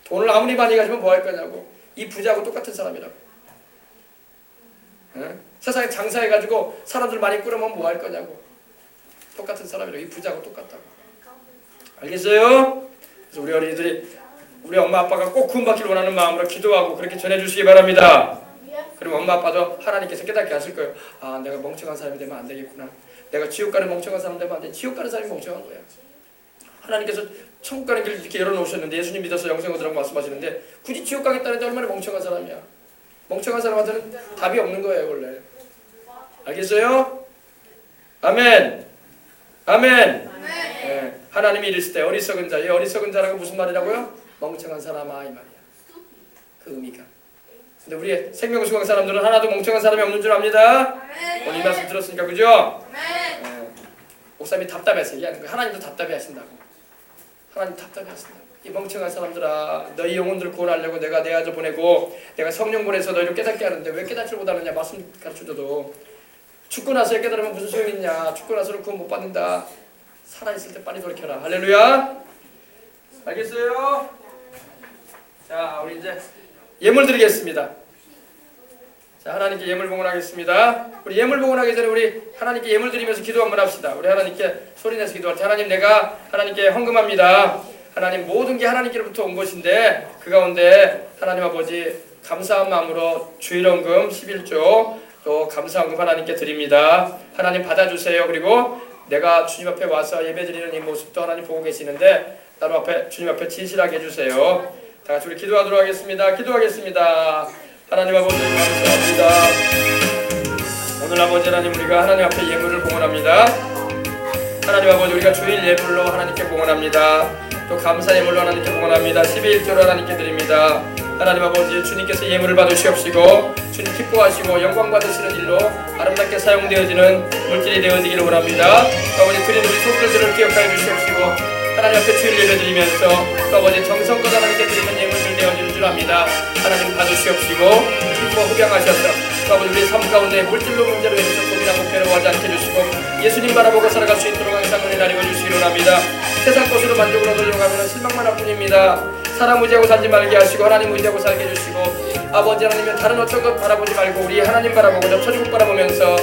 돈을 아무리 많이 가지면 뭐 할 거냐고. 이 부자하고 똑같은 사람이라고. 세상에 장사해가지고 사람들 많이 꾸려면 뭐 할 거냐고. 똑같은 사람이라고. 이 부자하고 똑같다고. 알겠어요? 그래서 우리 어린이들이 우리 엄마 아빠가 꼭 구원받기를 원하는 마음으로 기도하고 그렇게 전해주시기 바랍니다. 그리고 엄마 아빠도 하나님께서 깨닫게 하실 거예요. 아, 내가 멍청한 사람이 되면 안 되겠구나. 내가 지옥 가는 멍청한 사람 되면 안 돼. 지옥 가는 사람이 멍청한 거야. 하나님께서 천국 가는 길을 이렇게 열어놓으셨는데 예수님 믿어서 영생 얻으라고 말씀하시는데 굳이 지옥 가겠다는데 얼마나 멍청한 사람이야. 멍청한 사람한테는 답이 없는 거예요 원래. 알겠어요? 아멘. 아멘. 네. 하나님이 이르실 때 어리석은 자, 이 어리석은 자라고 무슨 말이라고요? 멍청한 사람아 이 말이야. 그 의미가. 근데 우리 생명수강 사람들은 하나도 멍청한 사람이 없는 줄 압니다. 오늘 이 말씀 들었으니까 그죠? 네. 목사님이 답답해서 얘기하는 거예요. 하나님도 답답해 하신다고. 하나님 답답해 하신다고. 이 멍청한 사람들아, 너희 영혼들 구원하려고 내가 내 아들 보내고 내가 성령 보내서 너희를 깨닫게 하는데 왜 깨닫지 못하느냐. 말씀 가르쳐줘도 죽고 나서 깨달으면 무슨 소용이 있냐. 죽고 나서는 구원 못 받는다. 살아있을 때 빨리 돌이켜라. 할렐루야. 알겠어요? 자, 우리 이제 예물 드리겠습니다. 자, 하나님께 예물 봉헌하겠습니다. 우리 예물 봉헌하기 전에 우리 하나님께 예물 드리면서 기도 한번 합시다. 우리 하나님께 소리내서 기도할 때 하나님 내가 하나님께 헌금합니다. 하나님 모든 게 하나님께로부터 온 것인데 그 가운데 하나님 아버지 감사한 마음으로 주일헌금 11조 또 감사헌금 하나님께 드립니다. 하나님 받아주세요. 그리고 내가 주님 앞에 와서 예배드리는 이 모습도 하나님 보고 계시는데 나로 앞에 주님 앞에 진실하게 해주세요. 다 같이 우리 기도하도록 하겠습니다. 기도하겠습니다. 하나님 아버지 감사합니다. 오늘 아버지 하나님 우리가 하나님 앞에 예물을 봉헌합니다. 하나님 아버지 우리가 주일 예물로 하나님께 봉헌합니다. 또 감사 예물로 하나님께 봉헌합니다. 12일조로 하나님께 드립니다. 하나님 아버지 주님께서 예물을 받으시옵시고 주님 기뻐하시고 영광 받으시는 일로 아름답게 사용되어지는 물질이 되어지기를 원합니다. 아버지 드리는 우리 손들들을 기억하여 주시옵시고 하나님 앞에 주일 예배 드리면서 또 아버지 정성껏 하나님께 드리는 예물들 되어지는 줄 압니다. 하나님 받으시옵시고 기뻐 흡양하셔서 또 아버지 우리 삶 가운데 물질로 문제로 인해서 고민하고 괴로워하지 않게 해주시고 예수님 바라보고 살아갈 수 있도록 항상 은혜 나리워 주시기를 원합니다. 세상 것으로 만족으로 돌려가면 실망만 할 뿐입니다. 사람 의지하고 살지 말게 하시고 하나님 의지하고 살게 해주시고 아버지 하나님은 다른 어떤 것 바라보지 말고 우리 하나님 바라보고 저 천국 바라보면서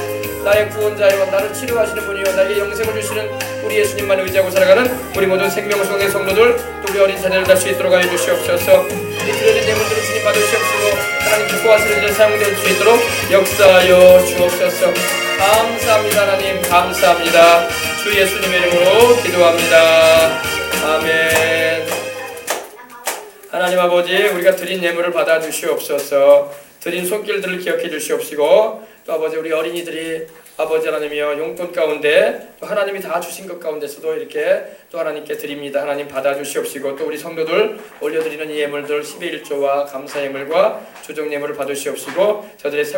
나의 구원자여 나를 치료하시는 분이요 나에게 영생을 주시는 우리 예수님만 의지하고 살아가는 우리 모든 생명수강의 성도들 또 우리 어린 자녀를 달 수 있도록 하여 주시옵소서. 이 드려진 예물들을 주님 받으시옵시고 하나님 기뻐하시는 일에 사용될 수 있도록 역사하여 주옵소서. 감사합니다. 하나님 감사합니다. 주 예수님의 이름으로 기도합니다. 아멘. 하나님 아버지 우리가 드린 예물을 받아 주시옵소서. 드린 손길들을 기억해 주시옵시고 또 아버지 우리 어린이들이 아버지 하나님이여 용돈 가운데 또 하나님이 다 주신 것 가운데서도 이렇게 또 하나님께 드립니다. 하나님 받아 주시옵시고 또 우리 성도들 올려드리는 이 예물들 11조와 감사 예물과 조정 예물을 받으시옵시고 저들의